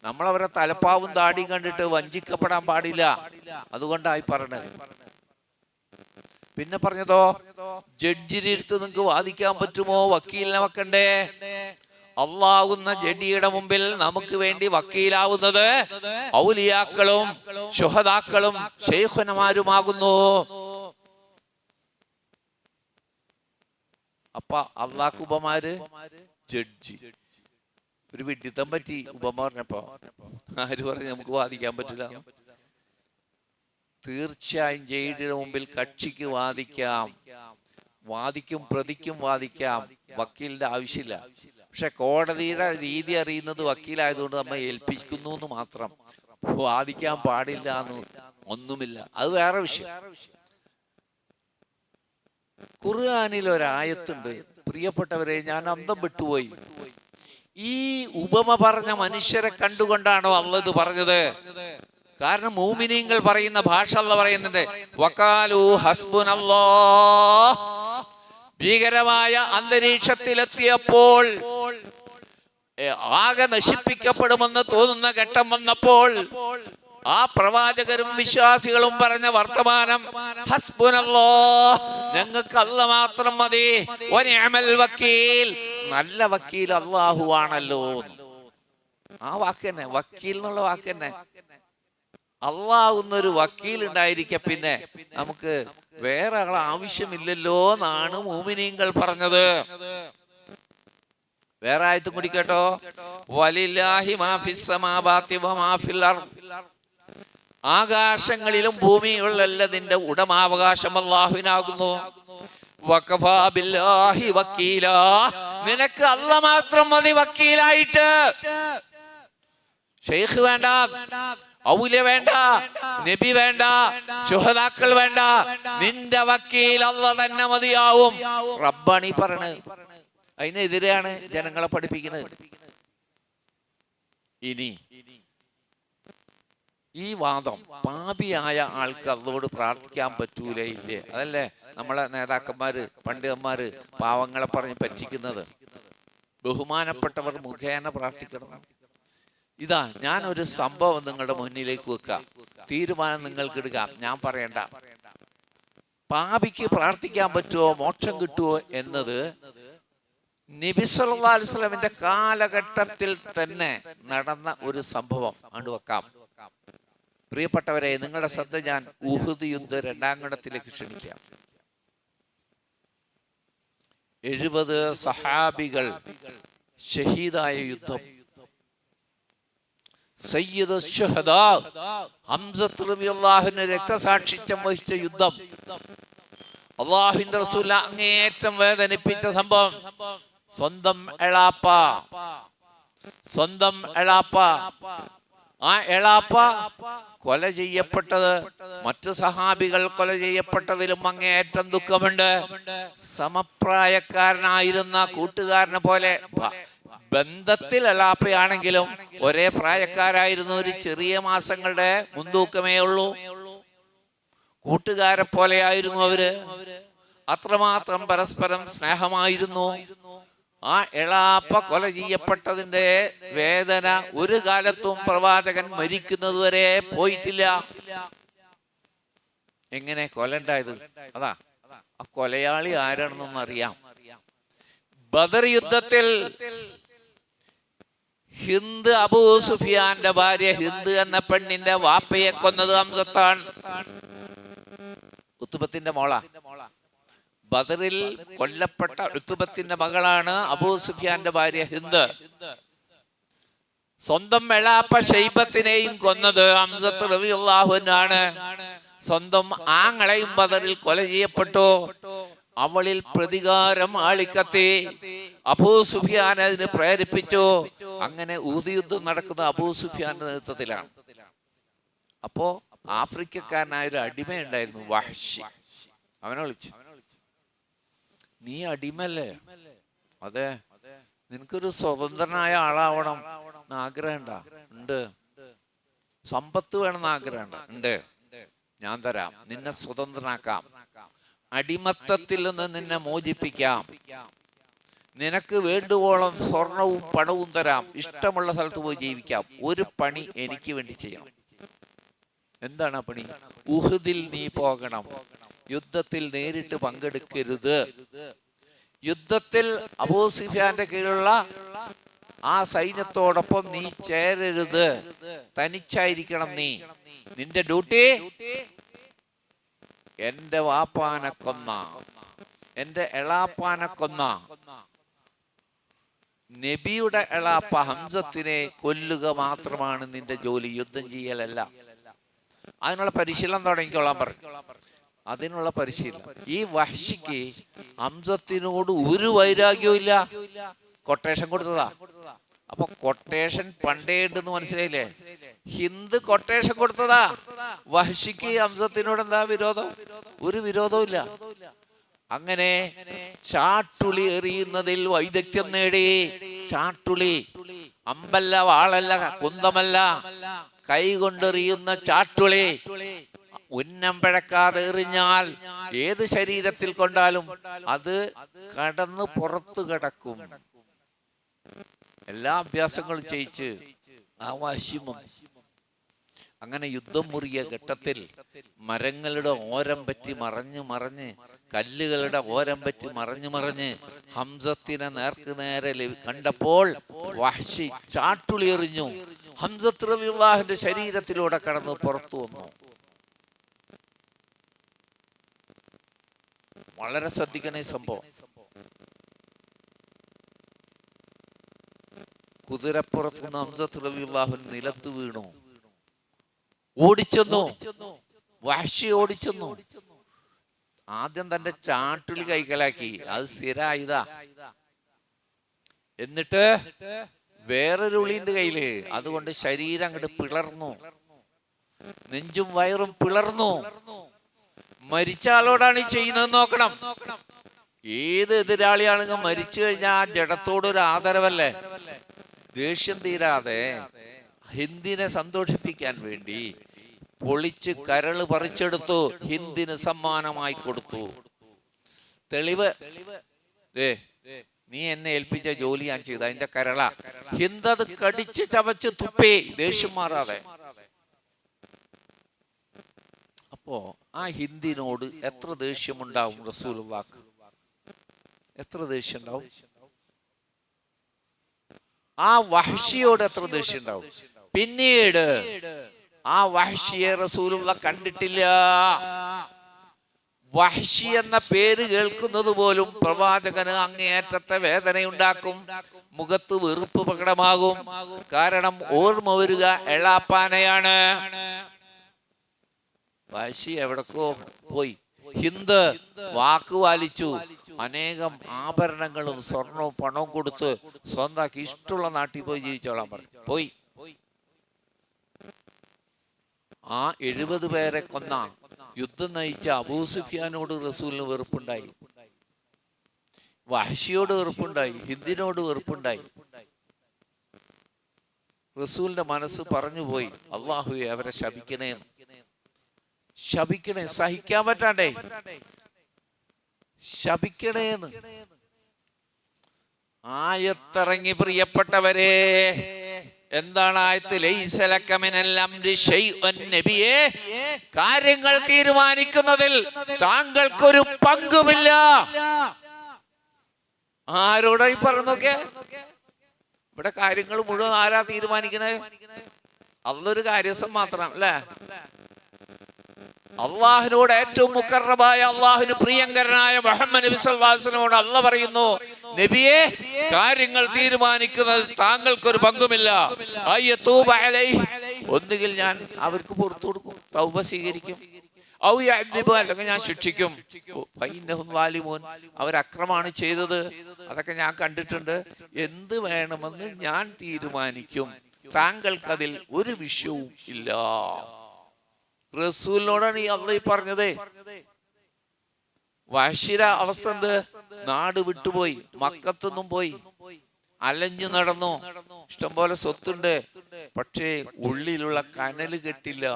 നമ്മളവരെ തലപ്പാവും താടിയും കണ്ടിട്ട് വഞ്ചിക്കപ്പെടാൻ പാടില്ല, അതുകൊണ്ടായി പറഞ്ഞത്. പിന്നെ പറഞ്ഞതോ, ജഡ്ജിന്റെ അടുത്ത് നിങ്ങൾക്ക് വാദിക്കാൻ പറ്റുമോ? വക്കീലിനെ വെക്കണ്ടേ? അള്ളാഹുന്ന ജഡ്ജിയുടെ മുമ്പിൽ നമുക്ക് വേണ്ടി വക്കീലാവുന്നത് ഔലിയാക്കളും ശുഹദാക്കളും ശൈഖുനമാരുമാകുന്നു. അപ്പ അള്ളാഹ് ഉപമാര് ജഡ്ജി. ഒരു വിഡിത്തം പറ്റി ഉപമ പറഞ്ഞപ്പോ ആര് പറഞ്ഞു നമുക്ക് വാദിക്കാൻ പറ്റില്ല? തീർച്ചയായും ജഡ്ജിയുടെ മുമ്പിൽ കക്ഷിക്ക് വാദിക്കാം, വാദിക്കും പ്രതിക്കും വാദിക്കാം, വക്കീലിന്റെ ആവശ്യമില്ല. പക്ഷെ കോടതിയുടെ രീതി അറിയുന്നത് വക്കീലായതുകൊണ്ട് നമ്മെ ഏൽപ്പിക്കുന്നു എന്ന് മാത്രം. വാദിക്കാൻ പാടില്ല എന്ന് ഒന്നുമില്ല, അത് വേറെ വിഷയം. ഖുർആനിൽ ഒരായത്തുണ്ട്, പ്രിയപ്പെട്ടവരെ, ഞാൻ അന്തം വിട്ടുപോയി. ഈ ഉപമ പറഞ്ഞ മനുഷ്യരെ കണ്ടുകൊണ്ടാണോ അല്ലാഹ് ഇത് പറഞ്ഞത്? കാരണം മുഅ്മിനീങ്ങൾ പറയുന്ന ഭാഷ അല്ലാഹ് പറയുന്നുണ്ട്, വഖാലു ഹസ്ബുനല്ലാഹ്. ഭീകരമായ അന്തരീക്ഷത്തിലെത്തിയപ്പോൾ, ആകെ നശിപ്പിക്കപ്പെടുമെന്ന് തോന്നുന്ന ഘട്ടം വന്നപ്പോൾ ആ പ്രവാചകരും വിശ്വാസികളും പറഞ്ഞ വർത്തമാനം ഹസ്ബുനല്ലാഹ്, ഞങ്ങൾക്ക് അല്ലാഹ് മാത്രം മതി, വനിഅമൽ വക്കീൽ, നല്ല വക്കീൽ അല്ലാഹു ആണല്ലോ. ആ വാക്ക് തന്നെ, വക്കീൽ എന്നുള്ള വാക്ക് തന്നെ. അള്ളാഹുന്നൊരു വക്കീൽ ഉണ്ടായിരിക്കെ പിന്നെ നമുക്ക് വേറെ ആളെ ആവശ്യമില്ലല്ലോ എന്നാണ് മുഅ്മിനീങ്ങൾ പറഞ്ഞത്. വേറെ ആയത്തും കൂടി കേട്ടോ, വലില്ലാഹി മാ ഫിസ് സമാവാതി വമാ ഫിൽ അർദ്. ആകാശങ്ങളിലും ഭൂമിയിലുള്ളതിന്റെ ഉടമാവകാശം അല്ലാഹുവിനാകുന്നു. വഖഫാ ബില്ലാഹി വക്കീലാ, നിനക്ക് അല്ലാഹ് മാത്രം മതി വക്കീലായിട്ട്. ശൈഖ് വേണ്ട, ഔലിയ വേണ്ട, നബി വേണ്ട, ശുഹദാക്കൾ വേണ്ട, നിന്റെ വക്കീൽ അല്ലാഹ് തന്നെ മതിയാവും. റബ്ബാണി പറയണത്. അതിനെതിരെയാണ് ജനങ്ങളെ പഠിപ്പിക്കുന്നത്. ഇനി ഈ വാദം, പാപിയായ ആൾക്ക് അള്ളാഹുവോട് പ്രാർത്ഥിക്കാൻ പറ്റൂലേ ഇല്ലേ? അതല്ലേ നമ്മളെ നേതാക്കന്മാര് പണ്ഡിതന്മാര് പാവങ്ങളെ പറഞ്ഞ് പറ്റിക്കുന്നത്. ബഹുമാനപ്പെട്ടവർ മുഖേന പ്രാർത്ഥിക്കണം. ഇതാ ഞാനൊരു സംഭവം നിങ്ങളുടെ മുന്നിലേക്ക് വെക്കാം, തീരുമാനം നിങ്ങൾക്ക് എടുക്കാം, ഞാൻ പറയണ്ട. പാപിക്ക് പ്രാർത്ഥിക്കാൻ പറ്റുമോ, മോക്ഷം കിട്ടുമോ എന്നത് നബി സല്ലല്ലാഹു അലൈഹി വസല്ലമിന്റെ കാലഘട്ടത്തിൽ തന്നെ നടന്ന ഒരു സംഭവം അങ്ങോട്ട് വെക്കാം. പ്രിയപ്പെട്ടവരെ, നിങ്ങളുടെ ശ്രദ്ധ ഞാൻ ഉഹുദ് യുദ്ധ രണ്ടാം ഗണത്തിലേക്ക് ക്ഷണിക്കാം. 70 സഹാബികൾ ഷഹീദായ യുദ്ധം. സയ്യിദ് ശുഹദാ ഹംസത്ത് റളിയല്ലാഹു അൻഹു രക്തസാക്ഷിത്വം വഹിച്ച യുദ്ധം. അല്ലാഹുവിന്റെ റസൂൽ അങ്ങേയറ്റം വേദനിപ്പിച്ച സംഭവം. സ്വന്തം എളാപ്പ ആ എളാപ്പ കൊല ചെയ്യപ്പെട്ടത്, മറ്റു സഹാബികൾ കൊല ചെയ്യപ്പെട്ടതിലും അങ്ങേയറ്റം ദുഃഖമുണ്ട്. സമപ്രായക്കാരനായിരുന്ന കൂട്ടുകാരനെ പോലെ ബന്ധത്തിൽ എളാപ്പയാണെങ്കിലും ഒരേ പ്രായക്കാരായിരുന്നു. ഒരു ചെറിയ മാസങ്ങളുടെ മുൻതൂക്കമേ ഉള്ളൂ. കൂട്ടുകാരെ പോലെയായിരുന്നു അവര്. അത്രമാത്രം പരസ്പരം സ്നേഹമായിരുന്നു. ആ എളാപ്പ കൊല ചെയ്യപ്പെട്ടതിന്റെ വേദന ഒരു കാലത്തും പ്രവാചകൻ മരിക്കുന്നതുവരെ പോയിട്ടില്ല. എങ്ങനെ കൊല ഉണ്ടായത്? അതാ, ആ കൊലയാളി ആരാണെന്നൊന്നും അറിയാം. ബദർ യുദ്ധത്തിൽ ഹിന്ദ്, അബൂ സുഫിയാന്റെ ഭാര്യ ഹിന്ദ് എന്ന പെണ്ണിന്റെ വാപ്പയെ കൊന്നത് ഹംസത്താണ്. ഉത്ബത്തിന്റെ മോളാ. ബദറിൽ കൊല്ലപ്പെട്ട ഉത്ബത്തിന്റെ മകളാണ് അബൂ സുഫിയാന്റെ ഭാര്യ ഹിന്ദ്. സ്വന്തം എളാപ്പ ശൈബത്തിനെയും കൊന്നത് ഹംസത്ത് റളിയല്ലാഹു അൻഹു. സ്വന്തം ആങ്ങളെയും ബദറിൽ കൊല ചെയ്യപ്പെട്ടു. അവളിൽ പ്രതികാരം ആളിക്കത്തി. അബൂ സുഫിയാൻ അതിന് പ്രേരിപ്പിച്ചു. അങ്ങനെ ഊദ് യുദ്ധം നടക്കുന്ന അബൂ സുഫിയാന്റെ നേതൃത്വത്തിലാണ്. അപ്പോ ആഫ്രിക്കക്കാരനായ ഒരു അടിമയുണ്ടായിരുന്നു, വഹ്ശി. അവനെ വിളിച്ചു, നീ അടിമല്ലേ? അതെ. നിനക്കൊരു സ്വതന്ത്രനായ ആളാവണം എന്ന് ആഗ്രഹമുണ്ടാ? ഉണ്ട്. സമ്പത്ത് വേണമെന്ന് ആഗ്രഹമുണ്ട? ഉണ്ട്. ഞാൻ തരാം, നിന്നെ സ്വതന്ത്രനാക്കാം. അടിമത്തത്തിൽ നിന്ന് നിന്നെ മോചിപ്പിക്കാം. നിനക്ക് വേണ്ടുവോളം സ്വർണവും പണവും തരാം. ഇഷ്ടമുള്ള സ്ഥലത്ത് പോയി ജീവിക്കാം. ഒരു പണി എനിക്ക് വേണ്ടി ചെയ്യണം. എന്താണ് ആ പണി? ഉഹുദിൽ നീ പോകണം. യുദ്ധത്തിൽ നേരിട്ട് പങ്കെടുക്കരുത്. യുദ്ധത്തിൽ അബൂ സുഫിയാന്റെ കീഴിലുള്ള ആ സൈന്യത്തോടൊപ്പം നീ ചേരരുത്. തനിച്ചായിരിക്കണം നീ. നിന്റെ ഡ്യൂട്ടി എന്റെ വാപ്പാനെ കൊന്ന, എന്റെ എളാപ്പാനെ കൊന്ന നബിയുടെ എളാപ്പ ഹംസത്തിനെ കൊല്ലുക മാത്രമാണ് നിന്റെ ജോലി. യുദ്ധം ചെയ്യലല്ല. അതിനുള്ള പരിശീലനം തുടങ്ങിക്കോളാൻ പറഞ്ഞു. അതിനുള്ള പരിശീലനം. ഈ വഹ്ശിക്ക് ഹംസത്തിനോട് ഒരു വൈരാഗ്യവും ഇല്ല. കൊട്ടേഷൻ കൊടുത്തതാ. അപ്പൊ കൊട്ടേഷൻ പണ്ടേ ഉണ്ടെന്ന് മനസ്സിലായില്ലേ? ഹിന്ദ് കൊട്ടേഷൻ കൊടുത്തതാ. വഹ്ശിക്ക് ഹംസത്തിനോട് എന്താ വിരോധം? ഒരു വിരോധവും ഇല്ല. അങ്ങനെ ചാട്ടുളി എറിയുന്നതിൽ വൈദഗ്ധ്യം നേടി. ചാട്ടുളി അമ്പല്ല, വാളല്ല, കുന്തമല്ല, കൈ കൊണ്ടെറിയുന്ന ചാട്ടുളി. ഉന്നം പിഴക്കാതെ എറിഞ്ഞാൽ ഏത് ശരീരത്തിൽ കൊണ്ടാലും അത് കടന്ന് പുറത്തു കിടക്കും. എല്ലാ അഭ്യാസങ്ങളും ചെയ്യിച്ച് ആ വാശിയും. അങ്ങനെ യുദ്ധം മുറിയ ഘട്ടത്തിൽ മരങ്ങളുടെ ഓരം പറ്റി മറഞ്ഞ് കല്ലുകളുടെ ഓരം പറ്റി മറഞ്ഞ് ഹംസത്തിനെ നേർക്ക് നേരെ കണ്ടപ്പോൾ വഹ്ശി ചാട്ടുളി എറിഞ്ഞു. ഹംസത്ത് റളിയല്ലാഹുവിന്റെ ശരീരത്തിലൂടെ കടന്ന് പുറത്തു വന്നു. വളരെ ശ്രദ്ധിക്കണേ സംഭവം. കുതിരപ്പുറത്ത് നിന്ന് ഹംസത്ത് റളിയല്ലാഹു നിലത്ത് വീണു. ഓടിച്ചെന്നു. വഹ്ശി ഓടിച്ചെന്നു. ആദ്യം തന്റെ ചാട്ടുളി കൈക്കലാക്കി. അത് സ്ഥിരായതാ. എന്നിട്ട് വേറൊരു ഉളിന്റെ കയ്യില്. അതുകൊണ്ട് ശരീരം അങ്ങോട്ട് പിളർന്നു. നെഞ്ചും വയറും പിളർന്നു. മരിച്ച ആളോടാണ് ഈ ചെയ്യുന്നത് നോക്കണം. ഏത് എതിരാളിയാണെങ്കിൽ മരിച്ചു കഴിഞ്ഞാൽ ആ ജഡത്തോടൊരു ആദരവല്ലേ? ദേഷ്യം തീരാതെ ഹിന്ദിനെ സന്തോഷിപ്പിക്കാൻ വേണ്ടി പൊളിച്ച് കരള് പറിച്ചെടുത്തു. ഹിന്ദിന് സമ്മാനമായി കൊടുത്തു. തെളിവ്, നീ എന്നെ ഏൽപ്പിച്ച ജോലി ഞാൻ ചെയ്ത അതിന്റെ കരള. ഹിന്ദ് അത് കടിച്ച് ചവച്ച് തുപ്പി, ദേഷ്യം മാറാതെ. അപ്പോ ആ ഹിന്ദിനോട് എത്ര ദേഷ്യമുണ്ടാവും റസൂലുള്ളാഹിക്ക്? എത്ര ദേഷ്യം ഉണ്ടാവും? ആ വഹ്ശിയോട് എത്ര ദേഷ്യം ഉണ്ടാവും? പിന്നീട് ആ വഹ്ശിയെ റസൂലുള്ളാഹി കണ്ടിട്ടില്ല. വഹ്ശി എന്ന പേര് കേൾക്കുന്നത് പോലും പ്രവാചകന് അങ്ങേയറ്റത്തെ വേദനയുണ്ടാക്കും. മുഖത്ത് വെറുപ്പ് പ്രകടമാകും. കാരണം ഓർമ്മ വരിക എളാപ്പാനയാണ്. വഹ്ശി എവിടക്കോ പോയി. ഹിന്ദ് വാക്ക് പാലിച്ചു. അനേകം ആഭരണങ്ങളും സ്വർണവും പണവും കൊടുത്ത് സ്വന്താക്കി ഇഷ്ടമുള്ള നാട്ടിൽ പോയി ജീവിച്ചോളാൻ പറഞ്ഞു. പോയി. ആ 70 പേരെ കൊന്ന യുദ്ധം നയിച്ച അബൂ സുഫിയാനോട് റസൂലിന് വെറുപ്പുണ്ടായി. വഹ്ശിയോട് വെറുപ്പുണ്ടായി. ഹിന്ദിനോട് വെറുപ്പുണ്ടായി. റസൂലിന്റെ മനസ്സ് പറഞ്ഞുപോയി, അള്ളാഹുവെ അവരെ ശപിക്കണേ, സഹിക്കാൻ പറ്റാണ്ടേ, ശപിക്കണേന്ന് ആയത്തിറങ്ങി. പ്രിയപ്പെട്ടവരെ, എന്താണ് ആയത്ത്? ലൈസ ലക മിനൽ അംരി ശൈഉൻ, നബിയേ, കാര്യങ്ങൾ തീരുമാനിക്കുന്നതിൽ താങ്കൾക്കൊരു പങ്കുമില്ല. ആരോടായി പറഞ്ഞൊക്കെ? ഇവിടെ കാര്യങ്ങൾ മുഴുവൻ ആരാ തീരുമാനിക്കണേ? അള്ളൊരു കാര്യസ്ഥൻ മാത്രം അല്ലേ? അള്ളാഹിനോട് ഏറ്റവും മുഖർറബായ, അള്ളാഹുവിന് പ്രിയങ്കരനായ മുഹമ്മദ് നബി സല്ലല്ലാഹു അലൈഹി വസല്ലമയോട് അള്ളാഹ് പറയുന്നു, നബിയെ, കാര്യങ്ങൾ തീരുമാനിക്കുന്നത് താങ്കൾക്കൊരു പങ്കുമില്ല. അയ്യതൂബ അലൈഹി, ഒന്നുകിൽ ഞാൻ അവർക്ക് പുറത്തു കൊടുക്കും, തൗബ സ്വീകരിക്കും, ഔ യഅദിബു, അല്ലെങ്കിൽ ഞാൻ ശിക്ഷിക്കും. ഫഇന്നഹും വാലിമൂൻ, അവർ അക്രമമാണ് ചെയ്തത്, അതൊക്കെ ഞാൻ കണ്ടിട്ടുണ്ട്. എന്ത് വേണമെന്ന് ഞാൻ തീരുമാനിക്കും, താങ്കൾക്കതിൽ ഒരു വിഷയവും ഇല്ല. റസൂലിനോടാണ് ഈ അള്ളാഹ് പറഞ്ഞത്. വഹ്ശിയുടെ അവസ്ഥ എന്ത്? നാട് വിട്ടുപോയി, മക്കത്തൊന്നും പോയി, അലഞ്ഞു നടന്നു, ഇഷ്ടംപോലെ സ്വത്തുണ്ട്, പക്ഷേ ഉള്ളിലുള്ള കനല് കെട്ടില്ല.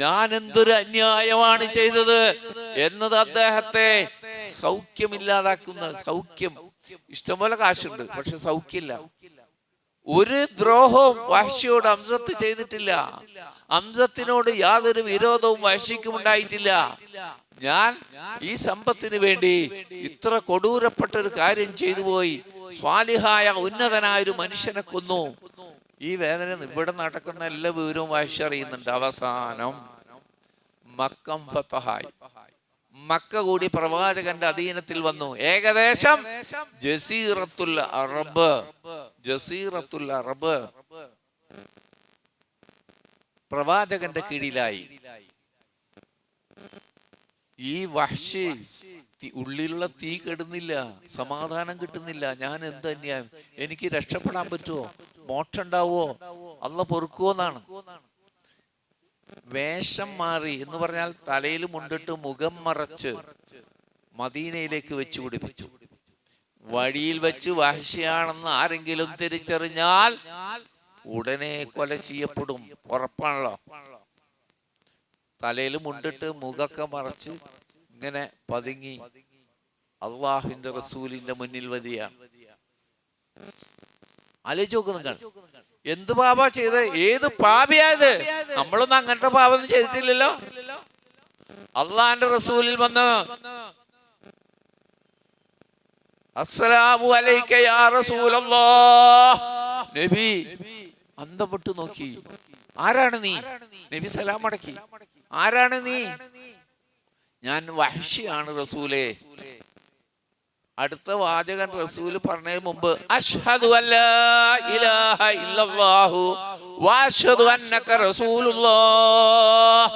ഞാൻ എന്തൊരു അന്യായമാണ് ചെയ്തത് എന്നത് അദ്ദേഹത്തെ സൗഖ്യമില്ലാതാക്കുന്ന, സൗഖ്യം, ഇഷ്ടംപോലെ കാശുണ്ട്, പക്ഷെ സൗഖ്യമില്ല. ഒരു ദ്രോഹവും വഹ്ശിയോട് ഹംസത്ത് ചെയ്തിട്ടില്ല. ഹംസത്തിനോട് യാതൊരു വിരോധവും വഹ്ശിക്കും ഉണ്ടായിട്ടില്ല. ഞാൻ ഈ സമ്പത്തിന് വേണ്ടി ഇത്ര കൊടൂരപ്പെട്ട ഒരു കാര്യം ചെയ്തു പോയി, സ്വാലിഹായ ഉന്നതനായ ഒരു മനുഷ്യനെ കൊന്നു. ഈ വേദന ഇവിടെ നടക്കുന്ന എല്ലാ വിവരവും വഹ്ശി അറിയുന്നുണ്ട്. അവസാനം മക്കം ഫതഹായി, മക്ക കൂടി പ്രവാചകന്റെ അധീനത്തിൽ വന്നു. ഏകദേശം ജസീറത്തുൽ അറബ് പ്രവാചകന്റെ കീഴിലായി. ഈ വഹ്ശി ഉള്ളിലുള്ള തീ കെടുന്നില്ല, സമാധാനം കിട്ടുന്നില്ല. ഞാൻ എന്ത് അന്യായം, എനിക്ക് രക്ഷപ്പെടാൻ പറ്റുമോ, മോക്ഷം ഉണ്ടാവോ, അള്ളാഹ് പൊറുക്കുവോന്നാണ്. വേഷം മാറി എന്ന് പറഞ്ഞാൽ തലയിൽ മുണ്ടിട്ട് മുഖം മറച്ച് മദീനയിലേക്ക് വെച്ച് പിടിപ്പിച്ചു. വഴിയിൽ വെച്ച് വഹ്ശിയാണെന്ന് ആരെങ്കിലും തിരിച്ചറിഞ്ഞാൽ ഉടനെ കൊല ചെയ്യപ്പെടും, ഉറപ്പാണല്ലോ. തലയിൽ മുണ്ടിട്ട് മുഖമൊക്കെ മറച്ച് ഇങ്ങനെ പതുങ്ങി അള്ളാഹുവിന്റെ റസൂലിന്റെ മുന്നിൽ വരികയാണ്. ആലോചിച്ച് നോക്ക് നിങ്ങൾ, എന്ത് പാപ ചെയ്ത്, ഏത് പാപിയായത്? നമ്മളൊന്നും അങ്ങനത്തെ പാപം ചെയ്തിട്ടില്ലല്ലോ. അള്ളാഹിന്റെ റസൂലിൽ വന്ന് അസ്സലാമു അലൈക യാ റസൂലല്ലാഹ്, നബി അന്തം വിട്ടു നോക്കി. ആരാണ് നീ? നബി സലാം അടക്കി. ആരാണ് നീ? ഞാൻ വഹ്ശിയാണ് റസൂലേ. അടുത്ത വാചകൻ റസൂല് പറഞ്ഞതിന് മുമ്പ് അഷ്ഹദു അല്ലാ ഇലാഹ ഇല്ലല്ലാഹു വഅഷ്ഹദു അന്നക റസൂലുള്ളാഹ്.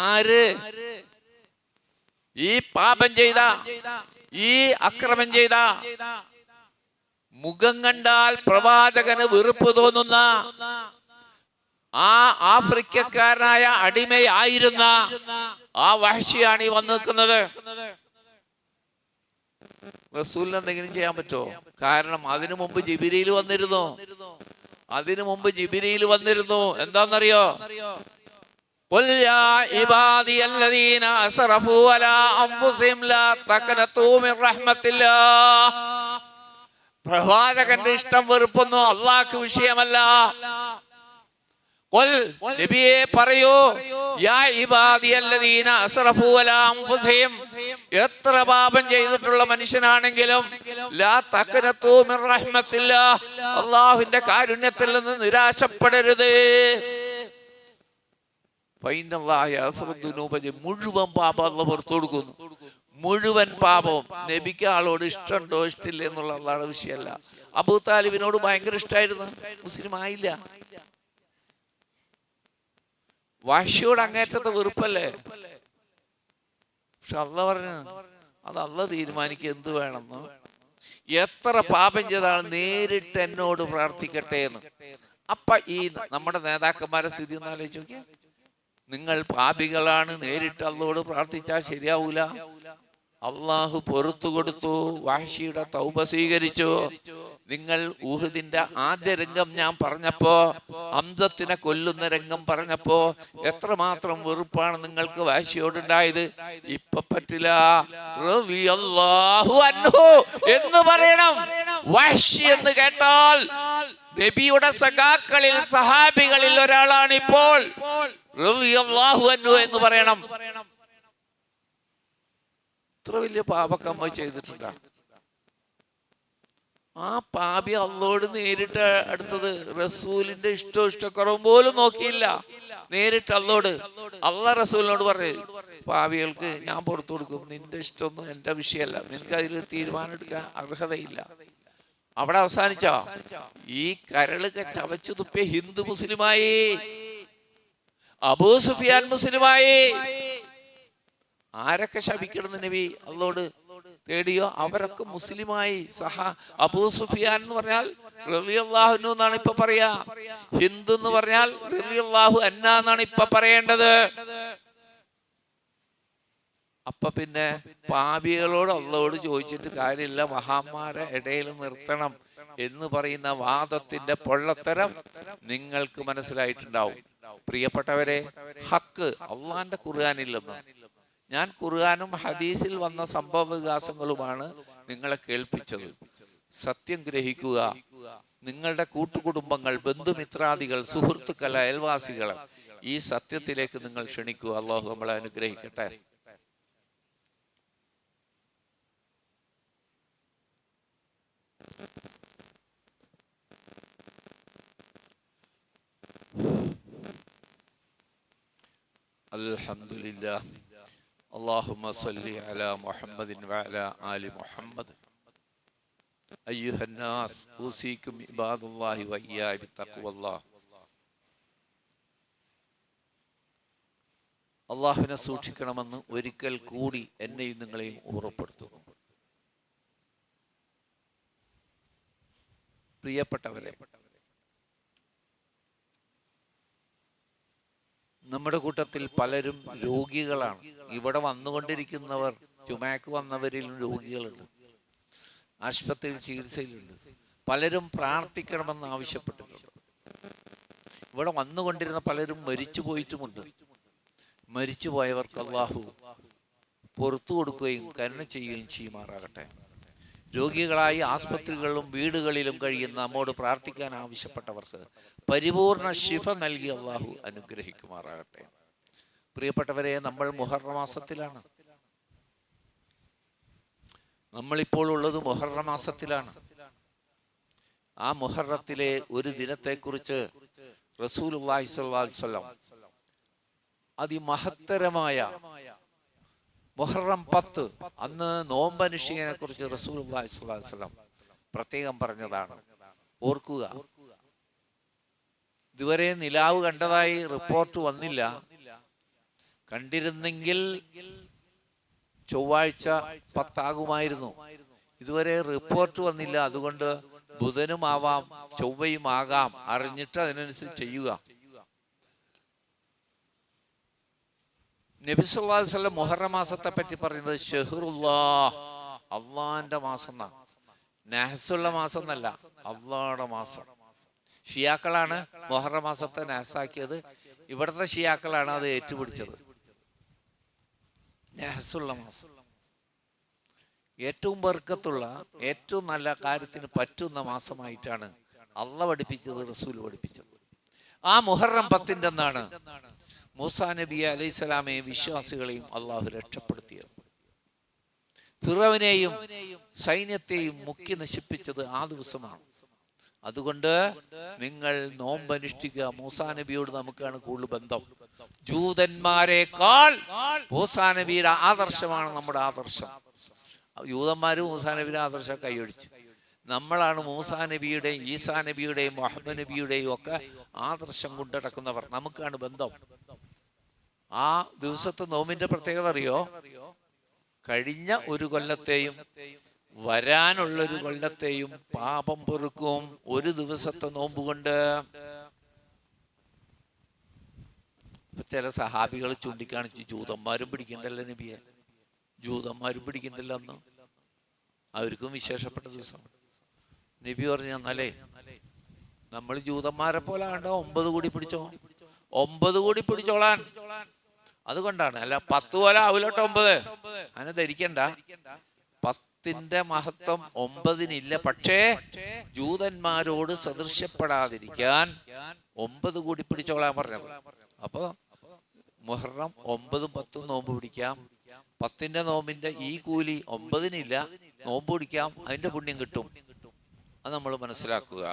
ആര് ഈ പാപം ചെയ്ത, ഈ അക്രമം ചെയ്ത, മുഖം കണ്ടാൽ പ്രവാചകന് വെറുപ്പ് തോന്നുന്ന ആ ആഫ്രിക്കക്കാരനായ അടിമയായിരുന്ന ആ വഹ്ശിയാണ് ഈ വന്നു നിൽക്കുന്നത്. റസൂലിന് എന്തെങ്കിലും ചെയ്യാൻ പറ്റുമോ? കാരണം അതിനു മുമ്പ് ജിബ്രീൽ വന്നിരുന്നു. എന്താണെന്നറിയോ? ഖുൽ യാ ഇബാദിയല്ലദീന അസ്റഫൂ അലാ അൻഫുസിഹിം ലാ തഖ്നതൂ മിർ റഹ്മത്തില്ലാഹ്. പ്രവാചകന്റെ ഇഷ്ടം വെറുപ്പൊന്നും അല്ലാഹുവിന് വിഷയമല്ല. ഖുൽ, നബിയെ പറയൂ, യാ ഇബാദിയല്ലദീന അസ്റഫൂ അലാ അൻഫുസിഹിം, എത്ര പാപം ചെയ്തിട്ടുള്ള മനുഷ്യനാണെങ്കിലും ലാ തഖ്നതൂ മിർ റഹ്മത്തില്ലാഹ്, അല്ലാഹുവിന്റെ കാരുണ്യത്തിൽ നിന്ന് നിരാശപ്പെടരുത്. മുഴുവൻ പാപം അല്ലാഹു പുറത്തു കൊടുക്കുന്നു. മുഴുവൻ പാപവും. നബിക്ക് ആളോട് ഇഷ്ടമുണ്ടോ ഇഷ്ടമില്ല എന്നുള്ള അള്ളാഹുടെ വിഷയമല്ല. അബൂ താലിബിനോട് ഭയങ്കര ഇഷ്ടമായിരുന്നു, മുസ്ലിം ആയില്ല. വഹ്ശിയോട് അങ്ങേറ്റത്തെ വെറുപ്പല്ലേ. പക്ഷെ അള്ളാഹ് പറഞ്ഞു, അത് അള്ളാഹ് തീരുമാനിക്കുക എന്ത് വേണമെന്ന്. എത്ര പാപം ചെയ്താൽ നേരിട്ട് എന്നോട് പ്രാർത്ഥിക്കട്ടെ എന്ന്. അപ്പൊ ഈ നമ്മുടെ നേതാക്കന്മാരെ സ്ഥിതി ഒന്ന് ആലോചിച്ച് നോക്കിയാൽ, നിങ്ങൾ പാപികളാണ്, നേരിട്ട് അള്ളാഹുവോട് പ്രാർത്ഥിച്ചാൽ ശരിയാവൂല. അള്ളാഹു പൊറത്തു കൊടുത്തു. വഹ്ശിയുടെ തൗബ സ്വീകരിച്ചു. നിങ്ങൾ ഊഹദിന്റെ ആദ്യ രംഗം ഞാൻ പറഞ്ഞപ്പോ, ഹംസത്തിനെ കൊല്ലുന്ന രംഗം പറഞ്ഞപ്പോ എത്രമാത്രം വെറുപ്പാണ് നിങ്ങൾക്ക് വഹ്ശിയോടുണ്ടായത്. ഇപ്പൊ പറ്റില്ല. റളിയല്ലാഹു അൻഹു എന്ന് പറയണം. വഹ്ശി എന്ന് കേട്ടാൽ നബിയുടെ സഖാക്കളിൽ, സഹാബികളിൽ ഒരാളാണ്. ഇപ്പോൾ റളിയല്ലാഹു അൻഹു എന്ന് പറയണം. ഇത്ര വലിയ പാപക്കമ്മ ചെയ്തിട്ടുണ്ടാ. ആ പാപി അള്ളോട് നേരിട്ട് അടുത്തത്. റസൂലിന്റെ ഇഷ്ടക്കുറവും പോലും നോക്കിയില്ല. നേരിട്ട് അള്ളോട്, അള്ളാഹ് റസൂലിനോട് പറയും, പാപികൾക്ക് ഞാൻ പുറത്തു കൊടുക്കും, നിന്റെ ഇഷ്ടമൊന്നും എന്റെ വിഷയമല്ല, നിനക്ക് അതിൽ തീരുമാനം എടുക്കാൻ അർഹതയില്ല. അവിടെ അവസാനിച്ചോ? ഈ കരളൊക്കെ ചവച്ചു തുപ്പിയ ഹിന്ദു മുസ്ലിമായി, അബൂ സുഫിയാൻ മുസ്ലിമായി. ആരൊക്കെ ശപിക്കണം നബി അള്ളോട് തേടിയോ അവരൊക്കെ മുസ്ലിമായി. അബൂ സുഫിയാൻ എന്ന് പറഞ്ഞാൽ റളിയല്ലാഹു അൻഹു എന്നാണ് ഇപ്പൊ പറയാ. ഹിന്ദു എന്ന് പറഞ്ഞാൽ റളിയല്ലാഹു അൻഹ എന്നാണ് ഇപ്പൊ പറയേണ്ടത്. അപ്പൊ പിന്നെ പാപികളോട് അള്ളോട് ചോദിച്ചിട്ട് കാര്യമില്ല, മഹാന്മാരെ ഇടയിൽ നിർത്തണം എന്ന് പറയുന്ന വാദത്തിന്റെ പൊള്ളത്തരം നിങ്ങൾക്ക് മനസ്സിലായിട്ടുണ്ടാവും. പ്രിയപ്പെട്ടവരെ, ഹക്ക് അള്ളാന്റെ ഖുർആനില്ലെന്ന്. ഞാൻ ഖുർആനും ഹദീസിൽ വന്ന സംഭവ വികാസങ്ങളുമാണ് നിങ്ങളെ കേൾപ്പിച്ചത്. സത്യം ഗ്രഹിക്കുക. നിങ്ങളുടെ കൂട്ടുകുടുംബങ്ങൾ, ബന്ധുമിത്രാദികൾ, സുഹൃത്തുക്കൾ, അയൽവാസികൾ ഈ സത്യത്തിലേക്ക് നിങ്ങൾ ക്ഷണിക്കുക. അള്ളാഹു നമ്മളെ അനുഗ്രഹിക്കട്ടെ. അൽഹംദുലില്ലാഹ്. اللهم صل على محمد وعلى آل محمد. أيها الناس أوصيكم عباد الله وإياي بتقوى الله. അള്ളാഹുവിനെ സൂക്ഷിക്കണമെന്ന് ഒരിക്കൽ കൂടി എന്നെയും നിങ്ങളെയും ഓർമ്മപ്പെടുത്തുന്നു. പ്രിയപ്പെട്ടവരെ, നമ്മുടെ കൂട്ടത്തിൽ പലരും രോഗികളാണ്. ഇവിടെ വന്നുകൊണ്ടിരിക്കുന്നവർ, ചുമക്ക് വന്നവരിലും രോഗികളുണ്ട്, ആശുപത്രിയിൽ ചികിത്സയിലുണ്ട്. പലരും പ്രാർത്ഥിക്കണമെന്ന് ആവശ്യപ്പെട്ടിട്ടുണ്ട്. ഇവിടെ വന്നുകൊണ്ടിരുന്ന പലരും മരിച്ചു പോയിട്ടുമുണ്ട്. മരിച്ചുപോയവർക്ക് അല്ലാഹു പുറത്തു കൊടുക്കുകയും കരുണ ചെയ്യുകയും ചെയ്യുമാറാകട്ടെ. രോഗികളായി ആസ്പത്രികളിലും വീടുകളിലും കഴിയുന്ന നമ്മോട് പ്രാർത്ഥിക്കാൻ ആവശ്യപ്പെട്ടവർക്ക് പരിപൂർണ ശിഫ നൽകി അള്ളാഹു അനുഗ്രഹിക്കുമാറാകട്ടെ. പ്രിയപ്പെട്ടവരെ, നമ്മൾ മുഹറം മാസത്തിലാണ്. നമ്മളിപ്പോൾ ഉള്ളത് മുഹറം മാസത്തിലാണ്. ആ മുഹറത്തിലെ ഒരു ദിനത്തെക്കുറിച്ച് റസൂലുള്ളാഹി സ്വല്ലല്ലാഹു അലൈഹി വസല്ലം അതിമഹത്തരമായ മുഹറം 10 അന്ന് നോമ്പനുഷ്ഠിനെ കുറിച്ച് റസൂലുള്ളാഹി സ്വല്ലല്ലാഹു അലൈഹി വസല്ലം പ്രത്യേകം പറഞ്ഞതാണ്. ഓർക്കുക, ഇതുവരെ നിലാവ് കണ്ടതായി റിപ്പോർട്ട് വന്നില്ല. കണ്ടിരുന്നെങ്കിൽ ചൊവ്വാഴ്ച 10 ആകുമായിരുന്നു. ഇതുവരെ റിപ്പോർട്ട് വന്നില്ല. അതുകൊണ്ട് ബുധനും ആവാം, ചൊവ്വയും ആകാം. അറിഞ്ഞിട്ട് അതിനനുസരിച്ച് ചെയ്യുക. നബി സല്ലല്ലാഹു അലൈഹി വസല്ലം മുഹറം മാസത്തെ പറ്റി പറയുന്നത് ഷഹ്റുല്ലാഹ്, അള്ളാന്റെ മാസം എന്നാ. നഹസുള്ള മാസം എന്നല്ല, അള്ളാഹുടെ മാസം. ഷിയാക്കളാണ് മുഹറം മാസത്തെ നഹസാക്കിയത്. ഇവിടുത്തെ ഷിയാക്കളാണ് അത് ഏറ്റുപിടിച്ചത്. നഹസുള്ള മാസം, ഏറ്റവും ബർക്കത്തുള്ള, ഏറ്റവും നല്ല കാര്യത്തിന് പറ്റുന്ന മാസമായിട്ടാണ് അള്ളാഹ് പഠിപ്പിച്ചത്, റസൂൽ പഠിപ്പിച്ചത്. ആ മുഹറം 10 എന്നാണ് മൂസാ നബി അലൈഹിസ്സലാമയെയും വിശ്വാസികളെയും അള്ളാഹു രക്ഷപ്പെടുത്തിയത്. ഫിറൗനെയും സൈന്യത്തെയും മുക്കി നശിപ്പിച്ചത് ആ ദിവസമാണ്. അതുകൊണ്ട് നിങ്ങൾ നോമ്പനുഷ്ഠിക്കുക. മൂസാ നബിയോട് നമുക്കാണ് കൂടുതൽ ബന്ധം. ജൂതന്മാരെക്കാൾ മൂസാ നബിയുടെ ആദർശമാണ് നമ്മുടെ ആദർശം. യൂതന്മാരും മൂസാ നബിയുടെ ആദർശം കൈയൊഴിച്ചു. നമ്മളാണ് മൂസാ നബിയുടെയും ഈസാ നബിയുടെയും മുഹമ്മദ് നബിയുടെയും ഒക്കെ ആദർശം കൊണ്ടിടക്കുന്നവർ. നമുക്കാണ് ബന്ധം. ആ ദിവസത്തെ നോമ്പിന്റെ പ്രത്യേകത അറിയോ? കഴിഞ്ഞ ഒരു കൊല്ലത്തെയും വരാനുള്ളൊരു കൊല്ലത്തെയും പാപം പൊറുക്കും ഒരു ദിവസത്തെ നോമ്പ് കൊണ്ട്. ചില സഹാബികൾ ചൂണ്ടിക്കാണിച്ചു, ജൂതന്മാരും പിടിക്കണ്ടല്ലോ നബിയെ, ജൂതന്മാരും പിടിക്കുന്നില്ല അന്ന്, അവർക്കും വിശേഷപ്പെട്ട ദിവസം. നബി പറഞ്ഞു, എന്നാലേ നമ്മൾ ജൂതന്മാരെ പോലെ ആണ്ട 9 കൂടി പിടിച്ചോ, 9 കൂടി പിടിച്ചോളാൻ. അതുകൊണ്ടാണ്, അല്ല 10 പോലെ ആവില്ലോട്ടോ 9, അങ്ങനെ ധരിക്കണ്ട. 10ന്റെ മഹത്വം 9-നില്ല. പക്ഷേ ജൂതന്മാരോട് സദൃശ്യപ്പെടാതിരിക്കാൻ 9 കൂടി പിടിച്ചോളാൻ പറഞ്ഞത്. അപ്പൊ മുഹറം 9ഉം 10ഉം നോമ്പ് പിടിക്കാം. 10ന്റെ നോമ്പിന്റെ ഈ കൂലി 9-നില്ല, നോമ്പ് പിടിക്കാം, അതിന്റെ പുണ്യം കിട്ടും. അത് നമ്മൾ മനസ്സിലാക്കുക.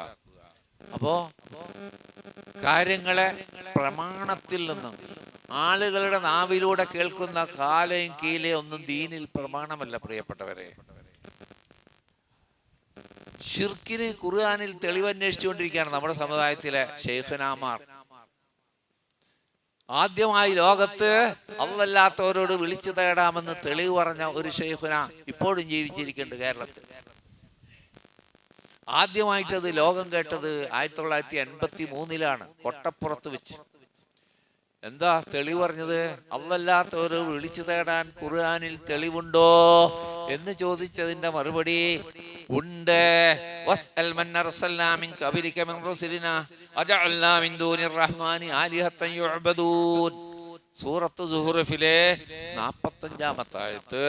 അപ്പോ കാര്യങ്ങളെ പ്രമാണത്തിൽ നിന്നും, ആളുകളുടെ നാവിലൂടെ കേൾക്കുന്ന കാലയും കീലയും ഒന്നും ദീനിൽ പ്രമാണമല്ല പ്രിയപ്പെട്ടവരെ. ഷിർക്കിന് ഖുർആനിൽ തെളിവന്വേഷിച്ചുകൊണ്ടിരിക്കുകയാണ് നമ്മുടെ സമുദായത്തിലെ ശൈഖുനാമാർ. ആദ്യമായി ലോകത്ത് അല്ലാത്തവരോട് വിളിച്ചു തേടാമെന്ന് തെളിവ് പറഞ്ഞ ഒരു ശൈഖുന ഇപ്പോഴും ജീവിച്ചിരിക്കുന്നുണ്ട് കേരളത്തിൽ. ആദ്യമായിട്ടത് ലോകം കേട്ടത് 1983-ലാണ് കൊട്ടപ്പുറത്ത് വെച്ച്. എന്താ തെളിവ് പറഞ്ഞത്? അല്ലാത്തവര് വിളിച്ചു തേടാൻ ഖുർആനിൽ തെളിവുണ്ടോ എന്ന് ചോദിച്ചതിന്റെ മറുപടി ഉണ്ട്. വസ്അൽ മൻ അർസൽനാ മിൻ ഖബലിക മിൻ റസൂലിനാ അജഅൽനാ മിൻ ദൂനിർ റഹ്മാനി ആലിഹത്തൻ യുഅബദൂൻ. സൂറത്ത് സുഹ്റഫിലെ 45-ാമത്തെ ആയത്ത്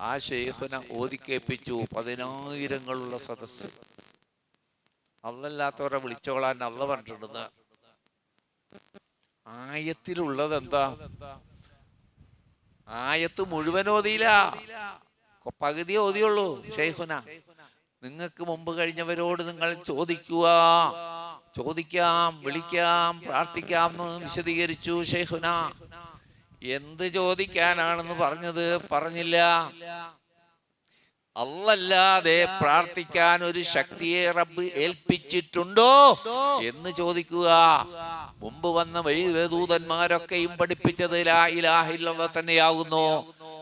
ആ ശൈഖുന ഓതിക്കേൽപ്പിച്ചു 10,000-ങ്ങളുള്ള സദസ്സ്. അല്ലാത്തവരെ വിളിച്ചോളാൻ അല്ല പറഞ്ഞിട്ടുണ്ട്. ആയത്തിലുള്ളത് എന്താ? ആയത്ത് മുഴുവൻ ഓതിയില്ല, പകുതി ഓതിയുള്ളൂ. ശൈഖുന, നിങ്ങൾക്ക് മുമ്പ് കഴിഞ്ഞവരോട് നിങ്ങൾ ചോദിക്കാം, വിളിക്കാം, പ്രാർത്ഥിക്കാം എന്ന് വിശദീകരിച്ചു ശൈഖുന. എന്ത് ചോദിക്കാനാണെന്ന് പറഞ്ഞില്ല. അല്ലാതെ പ്രാർത്ഥിക്കാൻ ഒരു ശക്തിയെ റബ്ബ് ഏൽപ്പിച്ചിട്ടുണ്ടോ എന്ന് ചോദിക്കുക. മുമ്പ് വന്ന ദൂതന്മാരൊക്കെയും പഠിപ്പിച്ചത് ലാ ഇലാഹ ഇല്ലല്ലാഹ് തന്നെയാകുന്നു.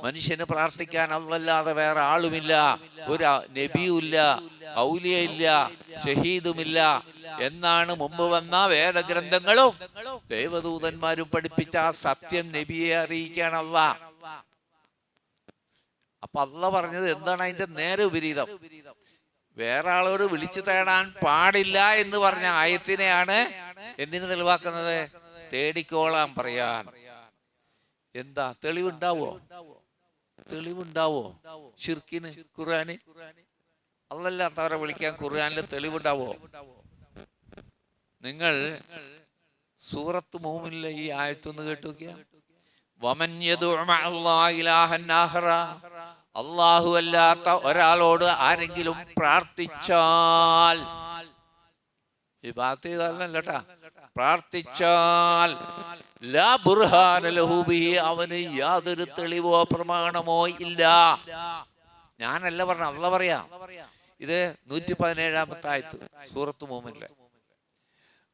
മനുഷ്യന് പ്രാർത്ഥിക്കാൻ അല്ലാതെ വേറെ ആളുമില്ല, ഒരു നബിയുമില്ല, ഔലിയയില്ല, ഷഹീദുമില്ല എന്നാണ് മുമ്പ് വന്ന വേദഗ്രന്ഥങ്ങളും ദൈവദൂതന്മാരും പഠിപ്പിച്ച ആ സത്യം നബിയെ അറിയിക്കാൻ അല്ലാഹ്. അപ്പൊ അല്ലാഹ് പറഞ്ഞത് എന്താണ്? അതിന്റെ നേരെ വിപരീതം. വേറെ ആളോട് വിളിച്ചു തേടാൻ പാടില്ല എന്ന് പറഞ്ഞ ആയത്തിനെയാണ് എന്തിനു തെളിവാക്കുന്നത്? തേടിക്കോളാൻ പറയാൻ. എന്താ തെളിവുണ്ടാവോ? ഷിർക്കിന് ഖുർആന് അല്ലാത്തവരെ വിളിക്കാൻ ഖുർആനിൽ തെളിവുണ്ടാവോ? നിങ്ങൾ സൂറത്ത് മൂമിനിലെ ഈ ആയത്തൊന്ന് കേട്ടു നോക്കിയാ, വമൻ യദഉ മഅല്ലാഹി ഇലാഹൻ ആഖറ, അല്ലാഹു അല്ലാത്ത ഒരാളോട് ആരെങ്കിലും പ്രാർത്ഥിച്ചാൽ, ഇബാദത്ത് ചെയ്താലല്ലട്ടാ, പ്രാർത്ഥിച്ചാൽ ലാ ബുർഹാന ലഹു ബിഹി, അവന് യാതൊരു തെളിവോ പ്രമാണമോ ഇല്ല. ഞാനല്ല പറഞ്ഞ, അല്ലാഹ് പറയാ. ഇത് 117-ാമത്തെ ആയത്ത് സൂറത്ത് മൂമിനിലെ.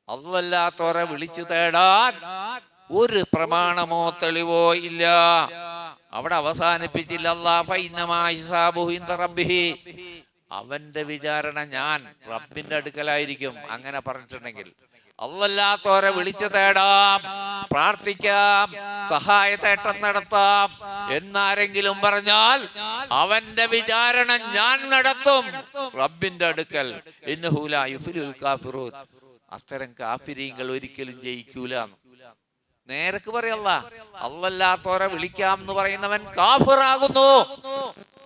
അല്ലാത്തവരെ വിളിച്ചു തേടാൻ ഒരു പ്രമാണമോ തെളിവോ ഇല്ല. അവിടെ അവസാനിപ്പിച്ചില്ല. അവന്റെ വിചാരണ ഞാൻ റബ്ബിന്റെ അടുക്കലായിരിക്കും. അങ്ങനെ പറഞ്ഞിട്ടുണ്ടെങ്കിൽ അല്ലാത്തവരെ വിളിച്ചു തേടാം, പ്രാർത്ഥിക്കാം, സഹായത്തേട്ടം നടത്താം എന്നാരെങ്കിലും പറഞ്ഞാൽ അവന്റെ വിചാരണ ഞാൻ നടത്തും റബ്ബിന്റെ അടുക്കൽ. ഇന്നഹു ലാ യുഫ്ലിഹുൽ കാഫിറൂൻ, അത്തരം കാഫിരീങ്ങൾ ഒരിക്കലും ജയിക്കൂല. നേരക്ക് പറയല്ല, അല്ലാത്തവരെ വിളിക്കാം എന്ന് പറയുന്നവൻ കാഫിറാകുന്നു.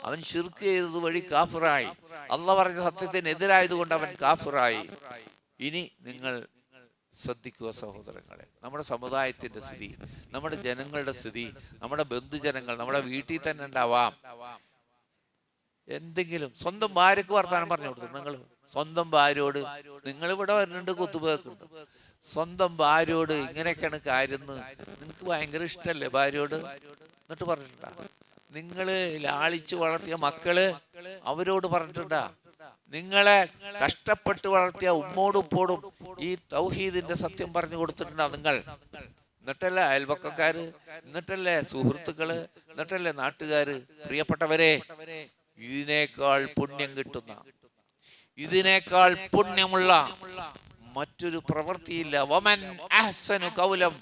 അവൻ ശിർക്ക് ചെയ്തത് വഴി കാഫിറായി. അല്ലാഹ് പറഞ്ഞ സത്യത്തിനെതിരായത് കൊണ്ട് അവൻ കാഫിറായി. ഇനി നിങ്ങൾ ശ്രദ്ധിക്കുക സഹോദരങ്ങളെ, നമ്മുടെ സമുദായത്തിന്റെ സ്ഥിതി, നമ്മുടെ ജനങ്ങളുടെ സ്ഥിതി, നമ്മുടെ ബന്ധുജനങ്ങൾ, നമ്മുടെ വീട്ടിൽ തന്നെ ഉണ്ടാവാം. എന്തെങ്കിലും സ്വന്തം ഭാര്യക്ക് വർത്താനം പറഞ്ഞു കൊടുത്തു. നിങ്ങൾ സ്വന്തം ഭാര്യയോട്, നിങ്ങൾ ഇവിടെ വരുന്നുണ്ട്, കുത്തുപോക്കുണ്ട്, സ്വന്തം ഭാര്യയോട് ഇങ്ങനെയൊക്കെയാണ് കാര്യം നിങ്ങൾക്ക് ഭയങ്കര ഇഷ്ടല്ലേ ഭാര്യയോട്? എന്നിട്ട് പറഞ്ഞിട്ടുണ്ടാ? നിങ്ങള് ലാളിച്ചു വളർത്തിയ മക്കള് അവരോട് പറഞ്ഞിട്ടുണ്ടാ? നിങ്ങളെ കഷ്ടപ്പെട്ട് വളർത്തിയ ഉമ്മോടും ഉപ്പോടും ഈ തൗഹീദിന്റെ സത്യം പറഞ്ഞു കൊടുത്തിട്ടുണ്ടാ നിങ്ങൾ? എന്നിട്ടല്ലേ അയൽപക്കക്കാര്, എന്നിട്ടല്ലേ സുഹൃത്തുക്കള്, എന്നിട്ടല്ലേ നാട്ടുകാര്? പ്രിയപ്പെട്ടവരെ, ഇതിനേക്കാൾ പുണ്യം കിട്ടുന്ന, ഇതിനേക്കാൾ പുണ്യമുള്ള മറ്റൊരു പ്രവൃത്തിയില്ല. വമൻ അഹ്സനു ഖൗലം,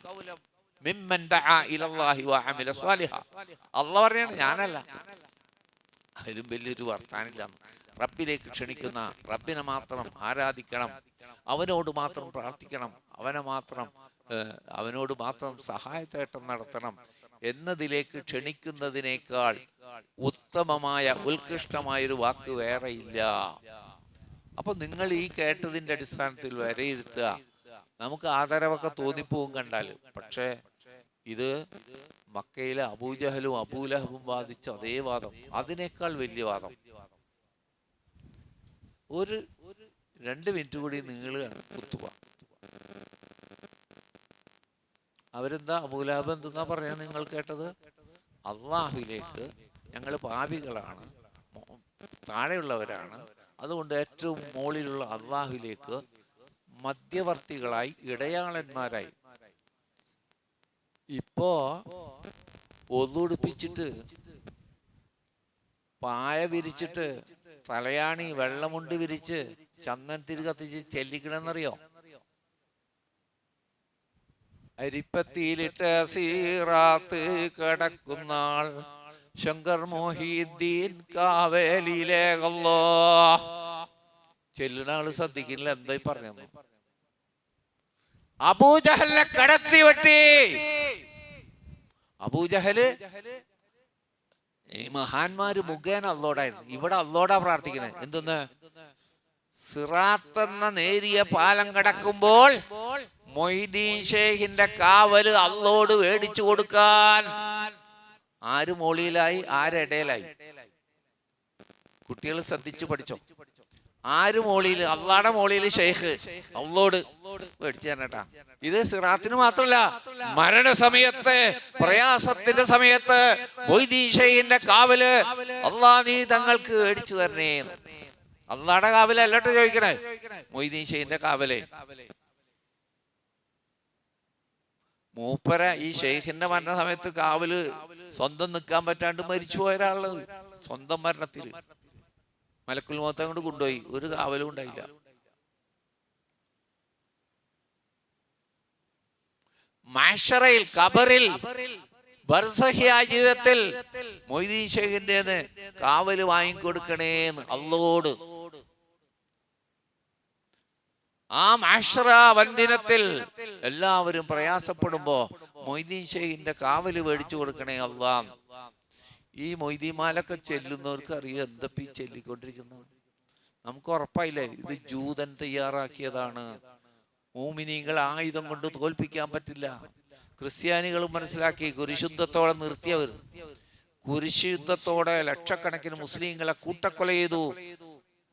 മിമ്മൻ ദഅ ഇലല്ലാഹി വഅമില സ്വാലിഹ. അല്ലാഹ് പറയാണ്, ഞാനല്ല. അതിലും വലിയൊരു വർത്താനില്ല. റബ്ബിലേക്ക് ക്ഷണിക്കുന്ന, റബ്ബിനെ മാത്രം ആരാധിക്കണം, അവനോട് മാത്രം പ്രാർത്ഥിക്കണം, അവനോട് മാത്രം സഹായത്തേട്ടം നടത്തണം എന്നതിലേക്ക് ക്ഷണിക്കുന്നതിനേക്കാൾ ഉത്തമമായ ഉത്കൃഷ്ടമായൊരു വാക്ക് വേറെയില്ല. അപ്പൊ നിങ്ങൾ ഈ കേട്ടതിന്റെ അടിസ്ഥാനത്തിൽ വിലയിരുത്തുക. നമുക്ക് ആദരവൊക്കെ തോന്നിപ്പോവും കണ്ടാൽ. പക്ഷേ ഇത് മക്കയിലെ അബൂജഹലും അബൂലഹബും വാദിച്ച അതേ വാദം, അതിനേക്കാൾ വലിയ വാദം. ഒരു 2 മിനിറ്റ് കൂടി നീളുകയാണ് കുത്തുബ. അവരെന്താ, അബൂലഹബ് എന്തെന്നാ പറയാ നിങ്ങൾ കേട്ടത്? അള്ളാഹുവിലേക്ക് ഞങ്ങൾ പാപികളാണ്, താഴെയുള്ളവരാണ്, അതുകൊണ്ട് ഏറ്റവും മുകളിലുള്ള അള്ളാഹുവിലേക്ക് മധ്യവർത്തികളായി, ഇടയാളന്മാരായി. ഇപ്പോ ഒതുടുപ്പിച്ചിട്ട്, പായ വിരിച്ചിട്ട്, തലയാണി വെള്ളമുണ്ട് വിരിച്ച്, ചന്ദൻ തിരി കത്തിച്ച് ചെല്ലിക്കണമെന്നറിയോ? അരിപ്പത്തിയിലിട്ട് സീറാത്ത് കിടക്കുന്നാൾ ശങ്കർ മൊഹീദ്ദീൻ കാവേലിയിലേകല്ലോ. ചെല്ലുന്ന ആള് ശ്രദ്ധിക്കില്ല എന്തായി പറഞ്ഞു. അബൂജഹലിനെ കടത്തി വെട്ടി. അബൂജഹല് ഈ മഹാന്മാര് മുഖേന അള്ളോടായിരുന്നു. ഇവിടെ അള്ളോടാ പ്രാർത്ഥിക്കുന്നത്. എന്തെന്ന്? സിറാത്ത് എന്ന നേരിയ പാലം കടക്കുമ്പോൾ മൊയ്തീൻ ഷേഖിന്റെ കാവല് അള്ളോട് മേടിച്ചു കൊടുക്കാൻ. ആര് മോളിയിലായി, ആരിടയിലായി? കുട്ടികൾ ശ്രദ്ധിച്ചു പഠിച്ചോ. ആര് മോളിയിൽ? അള്ളാടെ മോളിയിൽ ഷെയ്ഖ് അള്ളോട് മേടിച്ചു തരണട്ടാ. ഇത് സിറാത്തിന് മാത്രമല്ല, മരണസമയത്ത്, പ്രയാസത്തിന്റെ സമയത്ത് മൊയ്തീൻ ഷെയ്ഖിന്റെ കാവല് അള്ളാ നീ തങ്ങൾക്ക് മേടിച്ചു തരണേ. അള്ളാടെ കാവല് അല്ലട്ടോ ചോദിക്കണേ, മൊയ്തീൻ ഷെയ്ഖിന്റെ കാവല്. മൂപ്പര ഈ ഷെയ്ഖിന്റെ മരണ സമയത്ത് കാവല് സ്വന്തം നിൽക്കാൻ പറ്റാണ്ട് മരിച്ചു പോയ ഒരാള്. സ്വന്തം മരണത്തില് മലക്കുൽ മൗത്ത് കൊണ്ട് കൊണ്ടുപോയി, ഒരു കാവലും ഉണ്ടായില്ല. മഹ്ശറയിൽ, ഖബറിൽ, ബർസഖിയായ ജീവിതത്തിൽ മൊയ്തീൻ ഷേഖിന്റെ കാവല് വാങ്ങിക്കൊടുക്കണേന്ന് അള്ളോട്. ആ മഹ്ശറ വന്ദിനത്തിൽ എല്ലാവരും പ്രയാസപ്പെടുമ്പോ മൊയ്തീൻ ഷേഖിന്റെ കാവല് മേടിച്ചു കൊടുക്കണേ അള്ളാ. ഈ മൊയ്തീമാലൊക്കെ ചെല്ലുന്നവർക്ക് അറിയാം എന്തപ്പി ചെല്ലിക്കൊണ്ടിരിക്കുന്നത്. നമുക്ക് ഉറപ്പായില്ലേ ഇത് ജൂതൻ തയ്യാറാക്കിയതാണ്. മൂമിനീങ്ങൾ ആയുധം കൊണ്ട് തോൽപ്പിക്കാൻ പറ്റില്ല. ക്രിസ്ത്യാനികളും മനസ്സിലാക്കി. കുരിശുദ്ധത്തോടെ നിർത്തിയവർ, കുരിശ് യുദ്ധത്തോടെ ലക്ഷക്കണക്കിന് മുസ്ലിങ്ങളെ കൂട്ടക്കൊല ചെയ്തു.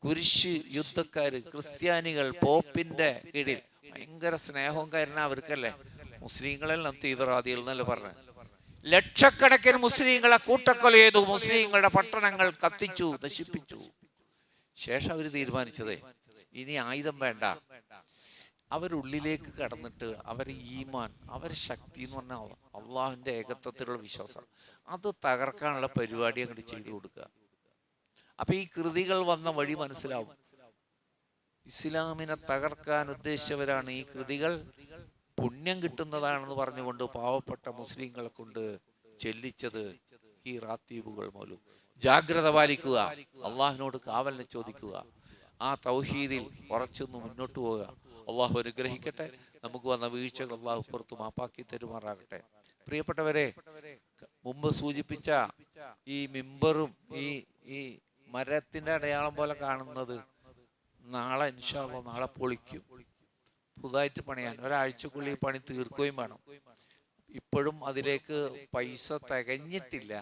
കുരിശ് യുദ്ധക്കാര് ക്രിസ്ത്യാനികൾ പോപ്പിന്റെ കീഴിൽ ഭയങ്കര സ്നേഹവും കരുണ അവർക്കല്ലേ. മുസ്ലിങ്ങളെല്ലാം തീവ്രവാദികൾ എന്നല്ലേ പറഞ്ഞത്. ലക്ഷക്കണക്കിന് മുസ്ലിങ്ങളെ കൂട്ടക്കൊല ചെയ്തു. മുസ്ലിങ്ങളുടെ പട്ടണങ്ങൾ കത്തിച്ചു, നശിപ്പിച്ചു. ശേഷം അവർ തീരുമാനിച്ചത് ഇനി ആയുധം വേണ്ട. അവരുള്ളിലേക്ക് കടന്നിട്ട് അവരെ ഈമാൻ, അവരെ ശക്തി എന്ന് പറഞ്ഞാൽ അള്ളാഹുവിന്റെ ഏകത്വത്തിലുള്ള വിശ്വാസം, അത് തകർക്കാനുള്ള പരിപാടി അങ്ങോട്ട് ചെയ്തു കൊടുക്കുക. അപ്പൊ ഈ കൃതികൾ വന്ന വഴി മനസ്സിലാവും. ഇസ്ലാമിനെ തകർക്കാൻ ഉദ്ദേശിച്ചവരാണ് ഈ കൃതികൾ. പുണ്യം കിട്ടുന്നതാണെന്ന് പറഞ്ഞുകൊണ്ട് പാവപ്പെട്ട മുസ്ലിങ്ങളെ കൊണ്ട് ചെല്ലിച്ചത് ഈ റാത്തീബുകൾ മൂലം. ജാഗ്രത പാലിക്കുക, അള്ളാഹിനോട് കാവലിനെ ചോദിക്കുക, ആ തൗഹീദിൽ ഉറച്ചൊന്ന് മുന്നോട്ട് പോവുക. അള്ളാഹു അനുഗ്രഹിക്കട്ടെ. നമുക്ക് വന്ന വീഴ്ചകൾ അള്ളാഹു പുറത്തു മാപ്പാക്കി തരുമാറാകട്ടെ. പ്രിയപ്പെട്ടവരെ, മുമ്പ് സൂചിപ്പിച്ച ഈ മിമ്പറും ഈ മരത്തിന്റെ അടയാളം പോലെ കാണുന്നത് നാളെ ഇൻഷാ അല്ലാഹ് നാളെ പൊളിക്കും. പുതുതായിട്ട് പണിയാൻ ഒരാഴ്ചക്കുള്ളിൽ പണി തീർക്കുകയും വേണം. ഇപ്പോഴും അതിലേക്ക് പൈസ തികഞ്ഞിട്ടില്ല.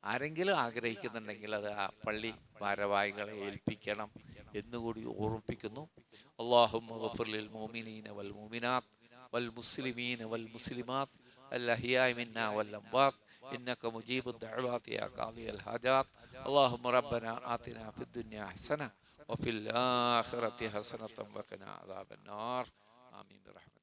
ആരെങ്കിലും ആഗ്രഹിക്കുന്നുണ്ടെങ്കിൽ അത് ആ പള്ളി ഭാരവാഹികളെ ഏൽപ്പിക്കണം എന്നുകൂടി ഓർമ്മിപ്പിക്കുന്നു. അല്ലാഹുമ്മ ഗഫിർ ലിൽ മുഅ്മിനീന വൽ മുഅ്മിനാത്ത് വൽ മുസ്ലിമീന വൽ മുസ്ലിമാത്ത് അൽ അഹ്യാഇ മിന്നാ വൽ അംവാത്ത് ഇന്നക മുജീബുദ് ദഅവാതി യാ ഖാദിയൽ ഹാജാത്ത്. അല്ലാഹുമ്മ റബ്ബനാ ആതിനാ ഫിദ് ദുനിയാ ഹസന വഫിൽ ആഖിറതി ഹസനതൻ വഖിനാ അദാബന്നാർ. ആമീൻ ബിറഹ്മതിക.